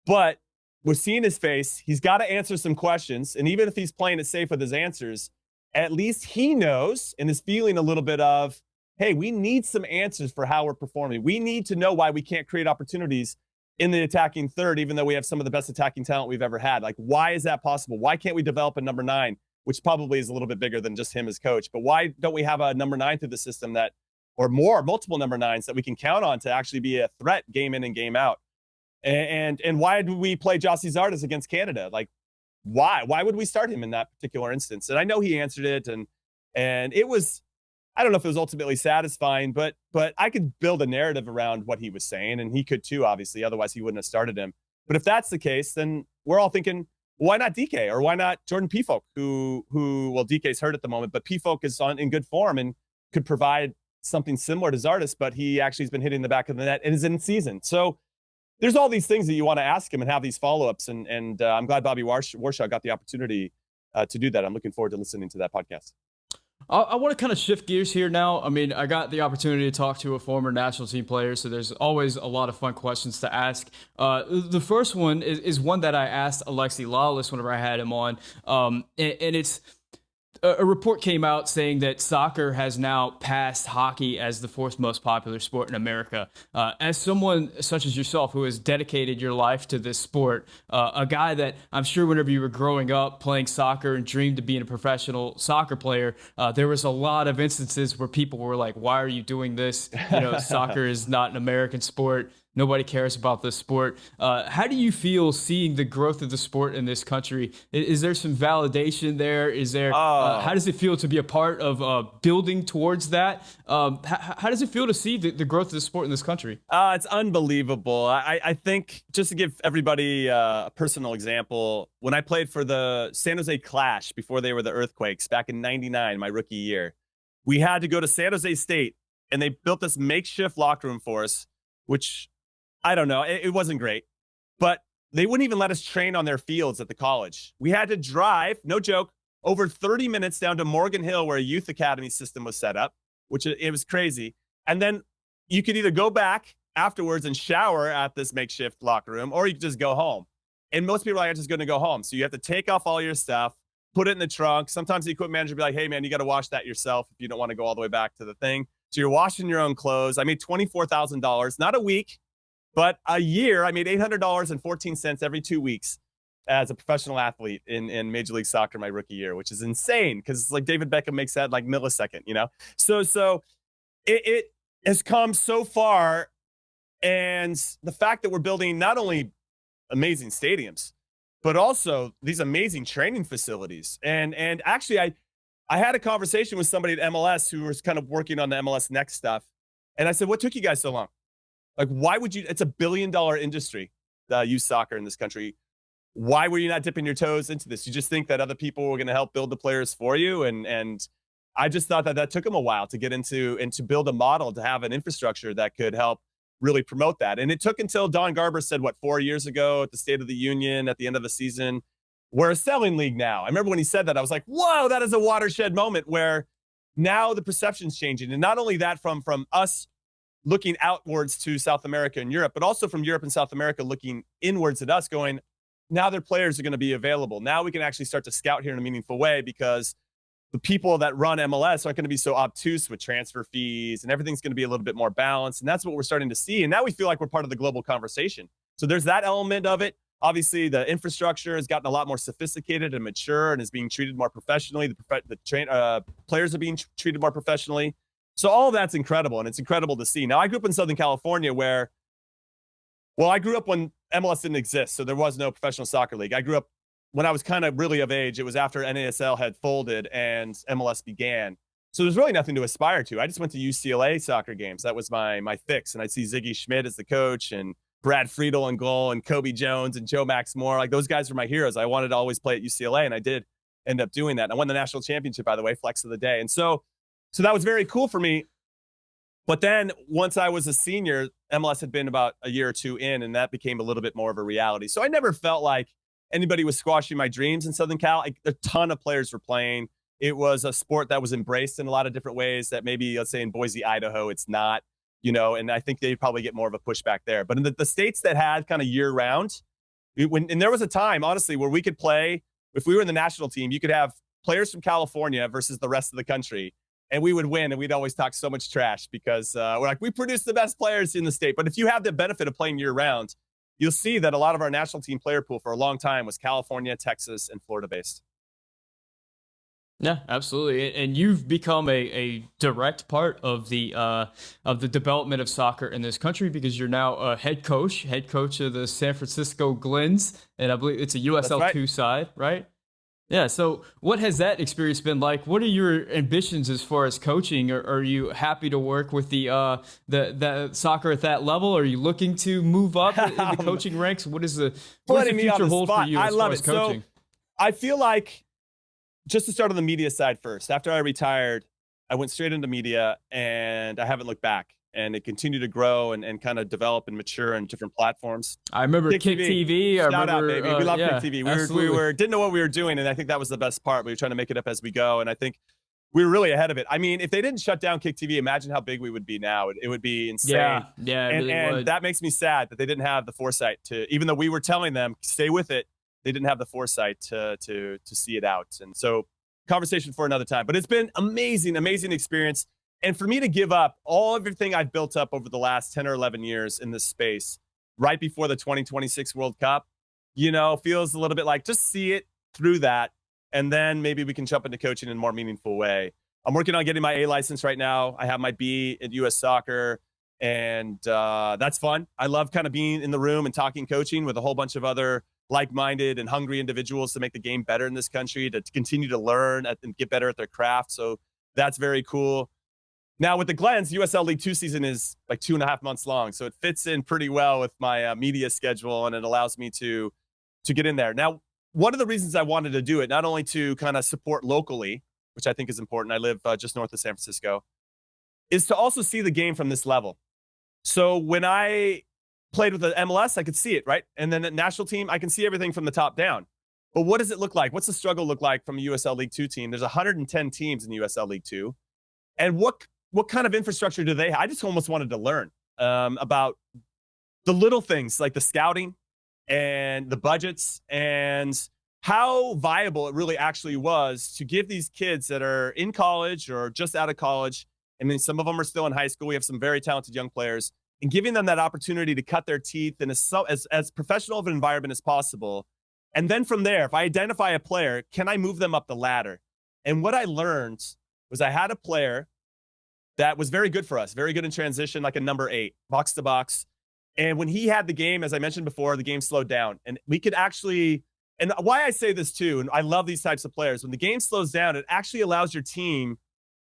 But we're seeing his face. He's got to answer some questions. And even if he's playing it safe with his answers, at least he knows and is feeling a little bit of, hey, we need some answers for how we're performing. We need to know why we can't create opportunities in the attacking third, even though we have some of the best attacking talent we've ever had. Like, why is that possible? Why can't we develop a number 9, which probably is a little bit bigger than just him as coach? But why don't we have a number 9 through the system or multiple number 9s that we can count on to actually be a threat game in and game out? And why did we play Jossie Zardes against Canada? Like, why would we start him in that particular instance? And I know he answered it, and it was, I don't know if it was ultimately satisfying, but I could build a narrative around what he was saying, and he could too, obviously. Otherwise, he wouldn't have started him. But if that's the case, then we're all thinking, why not DK, or why not Jordan Pfolk, who well, DK's hurt at the moment, but Pfolk is in good form and could provide something similar to Zardes, but he actually has been hitting the back of the net and is in season. So there's all these things that you want to ask him and have these follow-ups. And I'm glad Bobby Warshaw got the opportunity to do that. I'm looking forward to listening to that podcast. I want to kind of shift gears here now. I mean, I got the opportunity to talk to a former national team player, so there's always a lot of fun questions to ask. The first one is one that I asked Alexi Lawless whenever I had him on, and it's a report came out saying that soccer has now passed hockey as the fourth most popular sport in America. As someone such as yourself who has dedicated your life to this sport, a guy that I'm sure whenever you were growing up playing soccer and dreamed of being a professional soccer player, there was a lot of instances where people were like, why are you doing this? You know, soccer is not an American sport. Nobody cares about this sport. How do you feel seeing the growth of the sport in this country? Is there some validation there? Is there? How does it feel to be a part of building towards that? How does it feel to see the growth of the sport in this country? It's unbelievable. I think, just to give everybody a personal example, when I played for the San Jose Clash before they were the Earthquakes back in '99, my rookie year, we had to go to San Jose State, and they built this makeshift locker room for us, which, I don't know, it wasn't great, but they wouldn't even let us train on their fields at the college. We had to drive, no joke, over 30 minutes down to Morgan Hill, where a youth academy system was set up, which it was crazy. And then you could either go back afterwards and shower at this makeshift locker room, or you could just go home. And most people are like, I'm just going to go home. So you have to take off all your stuff, put it in the trunk. Sometimes the equipment manager will be like, hey, man, you got to wash that yourself if you don't want to go all the way back to the thing. So you're washing your own clothes. I made $24,000, not a week, but a year. I made $800.14 every 2 weeks as a professional athlete in Major League Soccer my rookie year, which is insane because it's like David Beckham makes that like millisecond, you know? So it has come so far. And the fact that we're building not only amazing stadiums, but also these amazing training facilities. And actually, I had a conversation with somebody at MLS who was kind of working on the MLS Next stuff. And I said, what took you guys so long? Like, why would you? It's a $1 billion industry, youth soccer in this country. Why were you not dipping your toes into this? You just think that other people were going to help build the players for you, and I just thought that took them a while to get into and to build a model, to have an infrastructure that could help really promote that. And it took until Don Garber said, 4 years ago at the State of the Union at the end of the season, we're a selling league now. I remember when he said that, I was like, whoa, that is a watershed moment where now the perception's changing. And not only that, from us looking outwards to South America and Europe, but also from Europe and South America looking inwards at us going, now their players are going to be available. Now we can actually start to scout here in a meaningful way because the people that run MLS aren't going to be so obtuse with transfer fees, and everything's going to be a little bit more balanced. And that's what we're starting to see. And now we feel like we're part of the global conversation. So there's that element of it. Obviously, the infrastructure has gotten a lot more sophisticated and mature and is being treated more professionally. The players are being treated more professionally. So all of that's incredible, and it's incredible to see. Now, I grew up in Southern California where, well, I grew up when MLS didn't exist, so there was no professional soccer league. I grew up when I was kind of really of age. It was after NASL had folded and MLS began. So there's really nothing to aspire to. I just went to UCLA soccer games. That was my fix. And I'd see Ziggy Schmidt as the coach and Brad Friedel in goal and Kobe Jones and Joe Max Moore. Like, those guys were my heroes. I wanted to always play at UCLA, and I did end up doing that. And I won the national championship, by the way, flex of the day. And so that was very cool for me. But then once I was a senior, MLS had been about a year or two in, and that became a little bit more of a reality. So I never felt like anybody was squashing my dreams in Southern Cal. A ton of players were playing. It was a sport that was embraced in a lot of different ways that maybe, let's say in Boise, Idaho, it's not, you know, and I think they probably get more of a pushback there. But in the states that had kind of year round, and there was a time, honestly, where we could play, if we were in the national team, you could have players from California versus the rest of the country, and we would win. And we'd always talk so much trash because we're like, we produce the best players in the state. But if you have the benefit of playing year round, you'll see that a lot of our national team player pool for a long time was California, Texas, and Florida based. Yeah, absolutely. And you've become a direct part of the development of soccer in this country because you're now a head coach of the San Francisco Glens, and I believe it's a That's USL right. two side, right? Yeah. So, what has that experience been like? What are your ambitions as far as coaching? Are you happy to work with the soccer at that level? Are you looking to move up in the Um, coaching ranks? What does the Putting me on future the hold for spot. you I as far love as it. So coaching? I feel like, just to start on the media side first, after I retired, I went straight into media and I haven't looked back. And it continued to grow and kind of develop and mature in different platforms. I remember Kick Kick TV, TV. I shout out, remember, baby. We love Kick yeah, TV. We absolutely. were didn't know what we were doing, and I think that was the best part. We were trying to make it up as we go, and I think we were really ahead of it. I mean, if they didn't shut down Kick TV, imagine how big we would be now. It would be insane. Yeah, yeah, it really And would. that makes me sad that they didn't have the foresight to, even though we were telling them stay with it, they didn't have the foresight to see it out. And so, conversation for another time. But it's been amazing, amazing experience. And for me to give up everything I've built up over the last 10 or 11 years in this space, right before the 2026 World Cup, feels a little bit like just see it through that. And then maybe we can jump into coaching in a more meaningful way. I'm working on getting my A license right now. I have my B at US Soccer, and that's fun. I love kind of being in the room and talking coaching with a whole bunch of other like-minded and hungry individuals to make the game better in this country, to continue to learn and get better at their craft. So that's very cool. Now with the Glens, USL League Two season is like 2.5 months long, so it fits in pretty well with my media schedule, and it allows me to get in there. Now, one of the reasons I wanted to do it, not only to kind of support locally, which I think is important. I live just north of San Francisco, is to also see the game from this level. So when I played with the MLS, I could see it, right? And then at national team, I can see everything from the top down. But what does it look like? What's the struggle look like from a USL League Two team? There's 110 teams in USL League Two, and what kind of infrastructure do they have? I just almost wanted to learn about the little things like the scouting and the budgets and how viable it really actually was to give these kids that are in college or just out of college, and then some of them are still in high school. We have some very talented young players, and giving them that opportunity to cut their teeth in as professional of an environment as possible. And then from there, if I identify a player, can I move them up the ladder? And what I learned was I had a player that was very good for us, very good in transition, like a number 8, box to box. And when he had the game, as I mentioned before, the game slowed down. And we could actually, and why I say this too, and I love these types of players, when the game slows down, it actually allows your team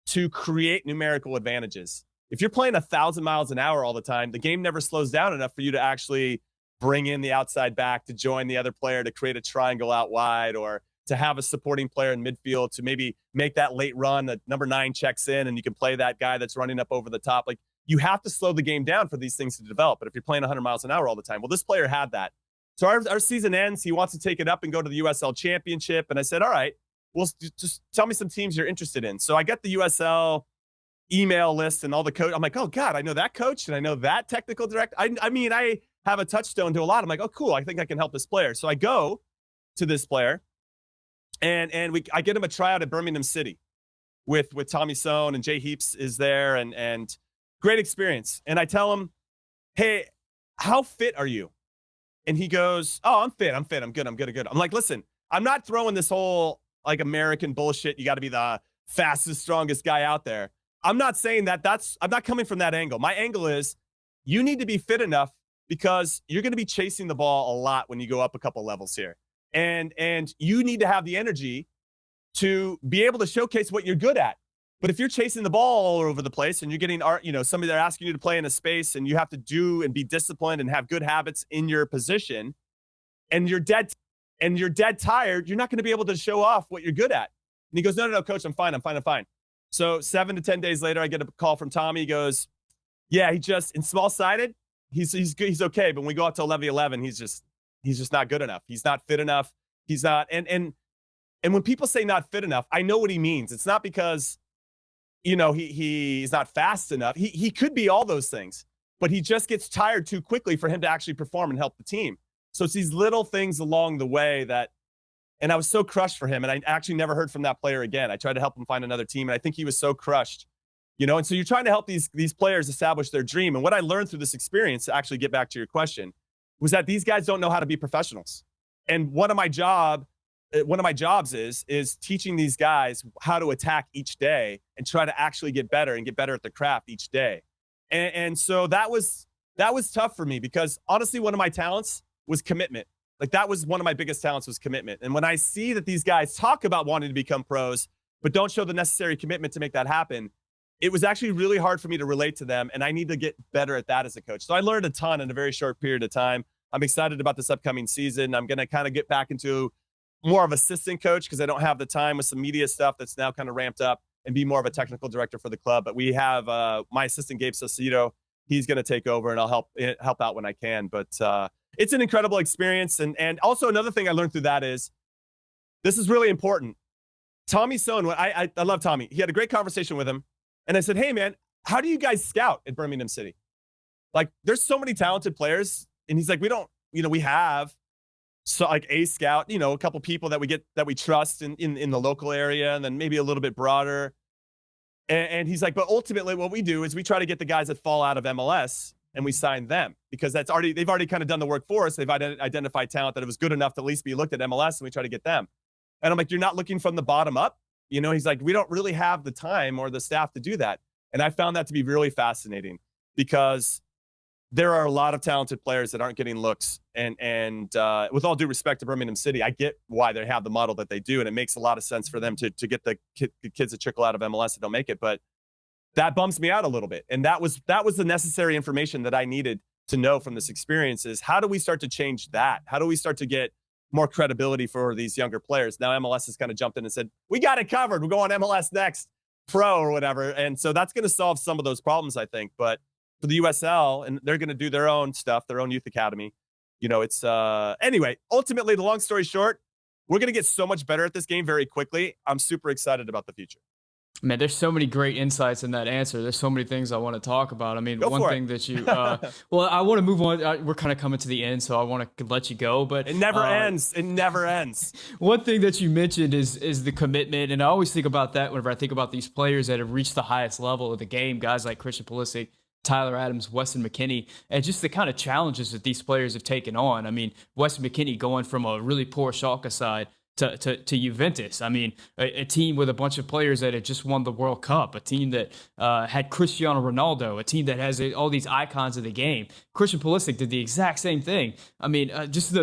to create numerical advantages. If you're playing 1,000 miles an hour all the time, the game never slows down enough for you to actually bring in the outside back to join the other player to create a triangle out wide, or to have a supporting player in midfield to maybe make that late run that number 9 checks in and you can play that guy that's running up over the top. Like, you have to slow the game down for these things to develop. But if you're playing 100 miles an hour all the time, well, this player had that. So our season ends. He wants to take it up and go to the USL Championship. And I said, all right, well, just tell me some teams you're interested in. So I get the USL email list and all the coach. I'm like, oh God, I know that coach and I know that technical director. I mean, I have a touchstone to a lot. I'm like, oh, cool. I think I can help this player. So I go to this player, and I get him a tryout at Birmingham City with Tommy Sohn, and Jay Heaps is there, and great experience. And I tell him, hey, how fit are you? And he goes, oh, I'm fit. I'm good. I'm like, listen, I'm not throwing this whole like American bullshit. You got to be the fastest, strongest guy out there. I'm not saying that I'm not coming from that angle. My angle is you need to be fit enough because you're going to be chasing the ball a lot when you go up a couple levels here. And you need to have the energy to be able to showcase what you're good at. But if you're chasing the ball all over the place and you're getting, somebody they're asking you to play in a space and you have to do and be disciplined and have good habits in your position, and you're dead tired, you're not going to be able to show off what you're good at. And he goes, no, coach, I'm fine. So 7 to 10 days later, I get a call from Tommy. He goes, yeah, he just, in small sided, he's good, he's okay. But when we go out to 11, he's just not good enough. He's not fit enough. He's not, and when people say not fit enough, I know what he means. It's not because, he's not fast enough. He could be all those things, but he just gets tired too quickly for him to actually perform and help the team. So it's these little things along the way that, and I was so crushed for him. And I actually never heard from that player again. I tried to help him find another team, and I think he was so crushed, and so you're trying to help these players establish their dream. And what I learned through this experience, to actually get back to your question, was that these guys don't know how to be professionals. And one of my job one of my jobs is teaching these guys how to attack each day and try to actually get better and get better at the craft each day. And so that was tough for me, because honestly, one of my talents was commitment. Like, that was one of my biggest talents, was commitment. And when I see that these guys talk about wanting to become pros, but don't show the necessary commitment to make that happen, it was actually really hard for me to relate to them. And I need to get better at that as a coach. So I learned a ton in a very short period of time. I'm excited about this upcoming season. I'm going to kind of get back into more of assistant coach, because I don't have the time with some media stuff that's now kind of ramped up, and be more of a technical director for the club. But we have my assistant, Gabe Saucedo. He's going to take over, and I'll help out when I can. But it's an incredible experience. And also another thing I learned through that is, this is really important. Tommy Sohn, I love Tommy. He had a great conversation with him. And I said, hey, man, how do you guys scout at Birmingham City? Like, there's so many talented players. And he's like, we don't, we have so like a scout, a couple people that we trust in the local area, and then maybe a little bit broader. And he's like, but ultimately what we do is we try to get the guys that fall out of MLS, and we sign them, because they've already kind of done the work for us. They've identified talent that it was good enough to at least be looked at MLS, and we try to get them. And I'm like, you're not looking from the bottom up? He's like, we don't really have the time or the staff to do that. And I found that to be really fascinating, because there are a lot of talented players that aren't getting looks. And with all due respect to Birmingham City, I get why they have the model that they do. And it makes a lot of sense for them to get the kids that trickle out of MLS that don't make it. But that bums me out a little bit. And that was the necessary information that I needed to know from this experience, is how do we start to change that? How do we start to get more credibility for these younger players? Now MLS has kind of jumped in and said, we got it covered. We'll go on MLS Next Pro or whatever. And so that's going to solve some of those problems, I think. But for the USL, and they're going to do their own stuff, their own youth academy, it's anyway, ultimately, the long story short, we're going to get so much better at this game very quickly. I'm super excited about the future. Man, there's so many great insights in that answer. There's so many things I want to talk about. I mean, one thing that you, well, I want to move on. We're kind of coming to the end, so I want to let you go, but it never ends. It never ends. One thing that you mentioned is the commitment. And I always think about that whenever I think about these players that have reached the highest level of the game, guys like Christian Pulisic, Tyler Adams, Weston McKennie, and just the kind of challenges that these players have taken on. I mean, Weston McKennie going from a really poor Schalke side to Juventus. I mean, a team with a bunch of players that had just won the World Cup, a team that had Cristiano Ronaldo, a team that has all these icons of the game. Christian Pulisic did the exact same thing. I mean, just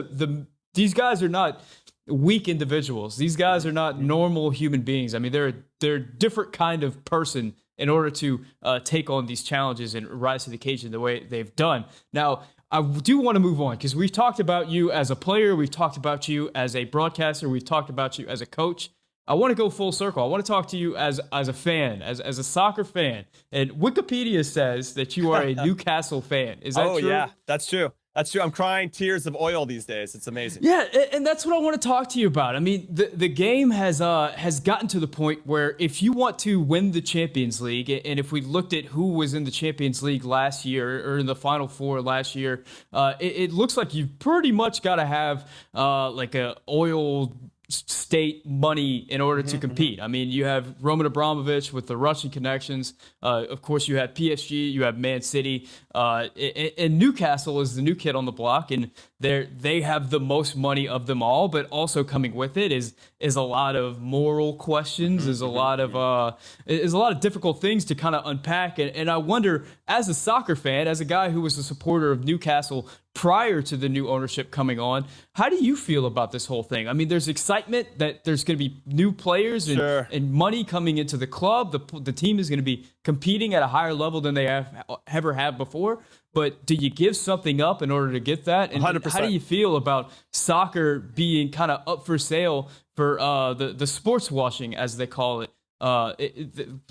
these guys are not weak individuals. These guys are not normal human beings. I mean, they're a different kind of person in order to take on these challenges and rise to the occasion the way they've done. Now, I do want to move on because we've talked about you as a player, we've talked about you as a broadcaster, we've talked about you as a coach. I want to go full circle. I want to talk to you as a fan, as a soccer fan. And Wikipedia says that you are a Newcastle fan. Is that true? Oh, yeah, that's true. That's true. I'm crying tears of oil these days. It's amazing. Yeah, and that's what I want to talk to you about. I mean, the game has gotten to the point where if you want to win the Champions League, and if we looked at who was in the Champions League last year or in the Final Four last year, it looks like you've pretty much got to have like a oil state money in order to compete. I mean, you have Roman Abramovich with the Russian connections. Of course, you have PSG, you have Man City, and Newcastle is the new kid on the block, and they have the most money of them all. But also coming with it is a lot of moral questions. Is a lot of difficult things to kind of unpack. And I wonder, as a soccer fan, as a guy who was a supporter of Newcastle prior to the new ownership coming on, how do you feel about this whole thing? I mean, there's excitement that there's going to be new players and money coming into the club. The team is going to be competing at a higher level than they ever have before. But do you give something up in order to get that? And 100%. How do you feel about soccer being kind of up for sale for the sports washing, as they call it?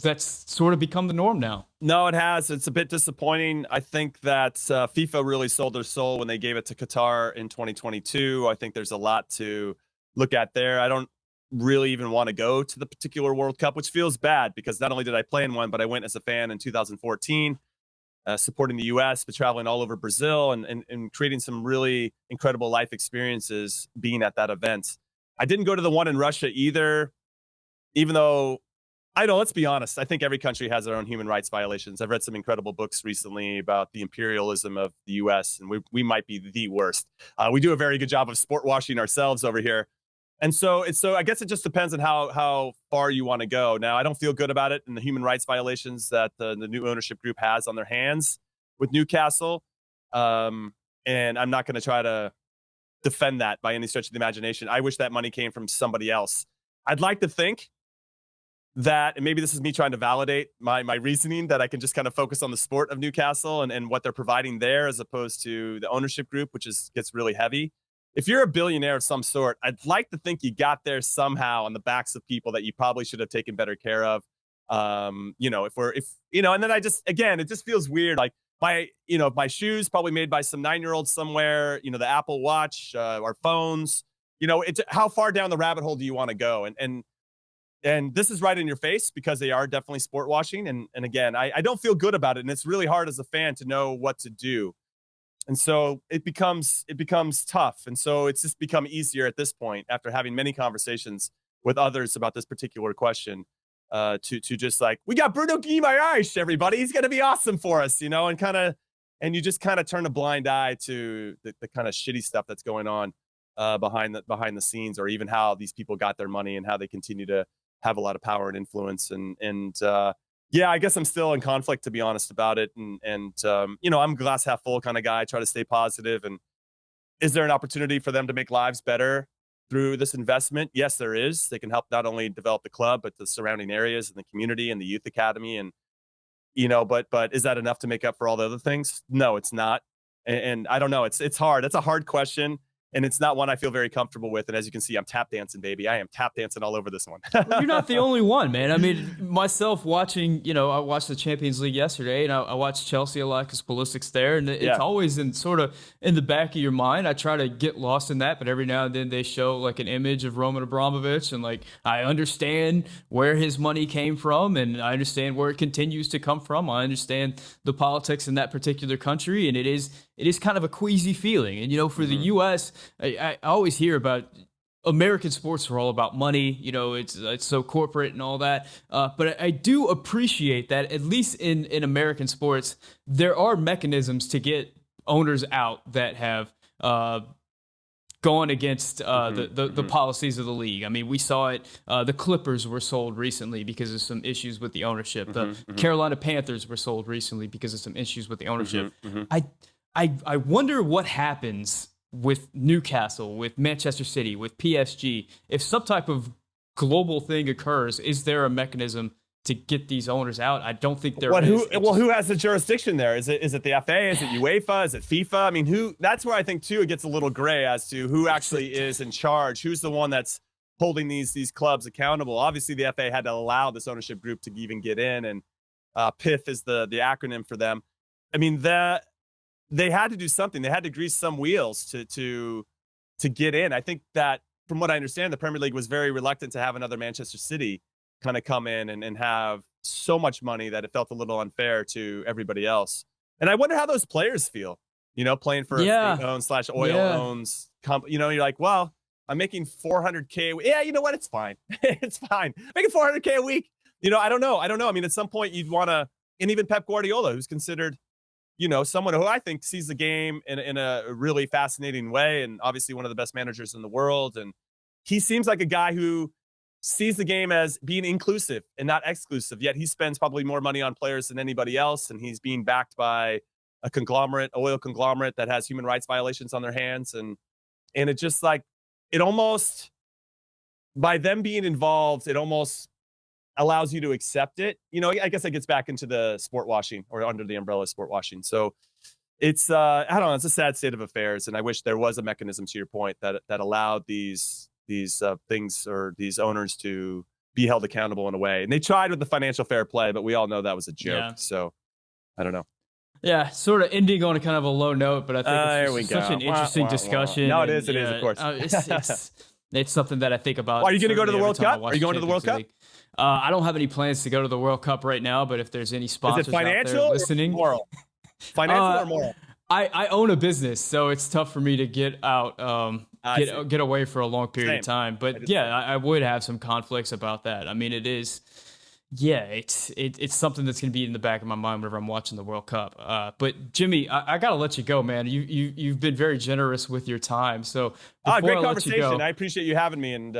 That's sort of become the norm now. No, it has. It's a bit disappointing. I think that FIFA really sold their soul when they gave it to Qatar in 2022. I think there's a lot to look at there. I don't really even want to go to the particular World Cup, which feels bad because not only did I play in one, but I went as a fan in 2014, supporting the U.S., but traveling all over Brazil and creating some really incredible life experiences being at that event. I didn't go to the one in Russia either, even though I know, let's be honest, I think every country has their own human rights violations. I've read some incredible books recently about the imperialism of the U.S., and we might be the worst. We do a very good job of sport washing ourselves over here. And so I guess it just depends on how far you want to go. Now, I don't feel good about it and the human rights violations that the new ownership group has on their hands with Newcastle. And I'm not going to try to defend that by any stretch of the imagination. I wish that money came from somebody else. I'd like to think that, and maybe this is me trying to validate my reasoning, that I can just kind of focus on the sport of Newcastle and what they're providing there, as opposed to the ownership group, which gets really heavy. If you're a billionaire of some sort, I'd like to think you got there somehow on the backs of people that you probably should have taken better care of. And then it just feels weird. Like my shoes probably made by some 9-year-old somewhere, the Apple Watch, our phones, it's how far down the rabbit hole do you want to go? And this is right in your face because they are definitely sport washing. And again, I don't feel good about it. And it's really hard as a fan to know what to do. And so it becomes tough. And so it's just become easier at this point, after having many conversations with others about this particular question, to just like, we got Bruno Guimaraes, everybody. He's going to be awesome for us, and you just kind of turn a blind eye to the kind of shitty stuff that's going on behind the scenes, or even how these people got their money and how they continue to have a lot of power and influence. Yeah, I guess I'm still in conflict, to be honest about it. I'm a glass half full kind of guy. I try to stay positive. And is there an opportunity for them to make lives better through this investment? Yes, there is. They can help not only develop the club, but the surrounding areas and the community and the youth academy. And, but is that enough to make up for all the other things? No, it's not. And I don't know. It's hard. That's a hard question. And it's not one I feel very comfortable with. And as you can see, I'm tap dancing, baby. I am tap dancing all over this one. Well, you're not the only one, man. I mean, myself watching, I watched the Champions League yesterday, and I watched Chelsea a lot because Pulisic's there. And it's always in the back of your mind. I try to get lost in that, but every now and then they show like an image of Roman Abramovich, and like I understand where his money came from, and I understand where it continues to come from. I understand the politics in that particular country, and it is kind of a queasy feeling. And, for the U.S., I always hear about American sports are all about money. It's so corporate and all that. But I do appreciate that, at least in American sports, there are mechanisms to get owners out that have gone against the policies of the league. I mean, we saw it. The Clippers were sold recently because of some issues with the ownership. The Carolina Panthers were sold recently because of some issues with the ownership. I wonder what happens with Newcastle, with Manchester City, with PSG. If some type of global thing occurs, is there a mechanism to get these owners out? I don't think there is. Who has the jurisdiction there? Is it the FA? Is it UEFA? Is it FIFA? I mean, that's where I think too it gets a little gray as to who actually is in charge. Who's the one that's holding these clubs accountable? Obviously, the FA had to allow this ownership group to even get in, and PIF is the acronym for them. I mean, they had to do something. They had to grease some wheels to get in. I think that, from what I understand, the Premier League was very reluctant to have another Manchester City kind of come in and have so much money that it felt a little unfair to everybody else. And I wonder how those players feel, playing for a state-owned / oil-owns company. You're like, well, I'm making $400K. Yeah, you know what? It's fine. It's fine. Making $400K a week. I don't know. I mean, at some point you'd want to, and even Pep Guardiola, who's considered, someone who I think sees the game in a really fascinating way, and obviously one of the best managers in the world. And he seems like a guy who sees the game as being inclusive and not exclusive, yet he spends probably more money on players than anybody else. And he's being backed by a oil conglomerate that has human rights violations on their hands. And it just like, it almost, by them being involved, it almost allows you to accept it. I guess it gets back into the sport washing, or under the umbrella of sport washing. So it's, I don't know, it's a sad state of affairs. And I wish there was a mechanism, to your point, that allowed these things, or these owners, to be held accountable in a way. And they tried with the financial fair play, but we all know that was a joke. Yeah. So I don't don't know. Yeah, sort of ending on a kind of a low note, but I think it's such an interesting discussion. No, it is, of course. It's something that I think about. Are you going to go to the World Cup? Are you going to the World Cup? I don't have any plans to go to the World Cup right now, but if there's any sponsors out there listening, or moral? Financial or moral? I own a business, so it's tough for me to get out, get away for a long period of time. But yeah, I would have some conflicts about that. I mean, it is Yeah, it's something that's going to be in the back of my mind whenever I'm watching the World Cup. But Jimmy, I got to let you go, man. You've been very generous with your time. So before Great I let you conversation. go, I appreciate you having me. And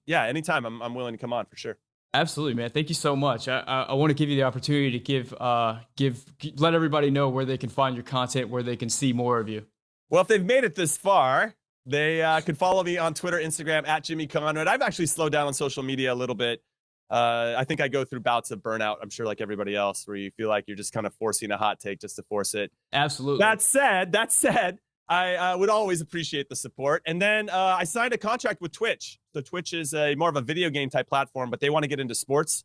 yeah, anytime I'm willing to come on for sure. absolutely, man. Thank you so much. I want to give you the opportunity to let everybody know where they can find your content, where they can see more of you. Well, if they've made it this far, they could follow me on Twitter, Instagram at Jimmy Conrad. I've actually slowed down on social media a little bit. I think I go through bouts of burnout. I'm sure like everybody else, where you feel like you're just kind of forcing a hot take just to force it. Absolutely. That said, I would always appreciate the support. And then I signed a contract with Twitch. So Twitch is more of a video game type platform, but they want to get into sports.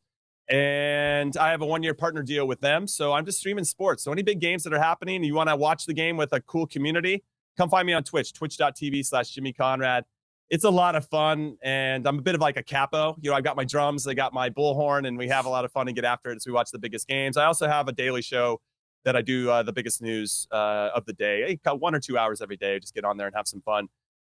And I have a 1-year partner deal with them. So I'm just streaming sports. So any big games that are happening, and you want to watch the game with a cool community, come find me on Twitch, twitch.tv/Jimmy Conrad. It's a lot of fun, and I'm a bit of like a capo. You know, I've got my drums, I got my bullhorn, and we have a lot of fun and get after it as we watch the biggest games. I also have a daily show that I do the biggest news of the day. 1 or 2 hours every day. Just get on there and have some fun.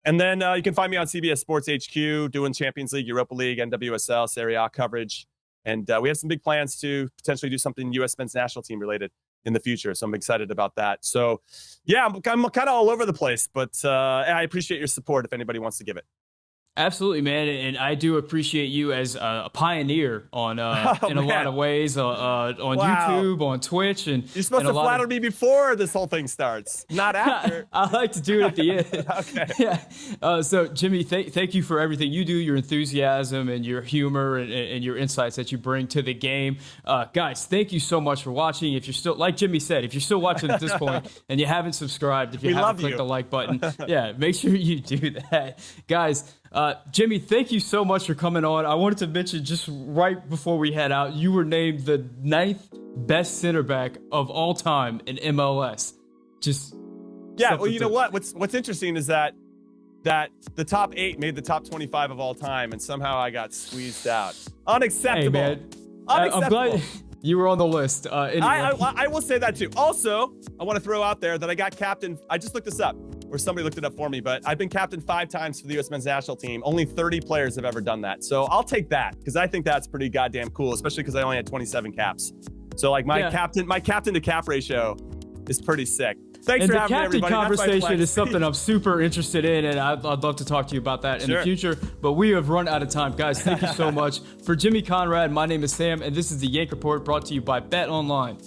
And then you can find me on CBS Sports HQ doing Champions League, Europa League, NWSL, Serie A coverage. And we have some big plans to potentially do something U.S. men's national team related in the future. So I'm excited about that. So yeah, I'm kind of all over the place, but I appreciate your support if anybody wants to give it. Absolutely, man, and I do appreciate you as a pioneer on in a lot of ways on YouTube, on Twitch, and you're supposed to flatter me before this whole thing starts, not after. I like to do it at the end. Okay. Yeah. So, Jimmy, thank you for everything you do, your enthusiasm and your humor and your insights that you bring to the game. Guys, thank you so much for watching. If you're still, like Jimmy said, if you're still watching at this point and you haven't subscribed, if you haven't clicked the like button, yeah, make sure you do that, guys. Jimmy, thank you so much for coming on. I wanted to mention just right before we head out, you were named the 9th best center back of all time in MLS. Just yeah. Well, you know what? What's interesting is that the top 8 made the top 25 of all time, and somehow I got squeezed out. Unacceptable. Hey, man. Unacceptable. I'm glad you were on the list. Anyway. I will say that too. Also, I want to throw out there that I got captain. I just looked this up, or somebody looked it up for me, but I've been captain 5 times for the U.S. men's national team. Only 30 players have ever done that. So I'll take that because I think that's pretty goddamn cool, especially because I only had 27 caps. So like my captain to cap ratio is pretty sick. Thanks for having me, everybody. The captain conversation is something I'm super interested in, and I'd love to talk to you about that in the future. But we have run out of time. Guys, thank you so much. For Jimmy Conrad, my name is Sam, and this is the Yank Report brought to you by Bet Online.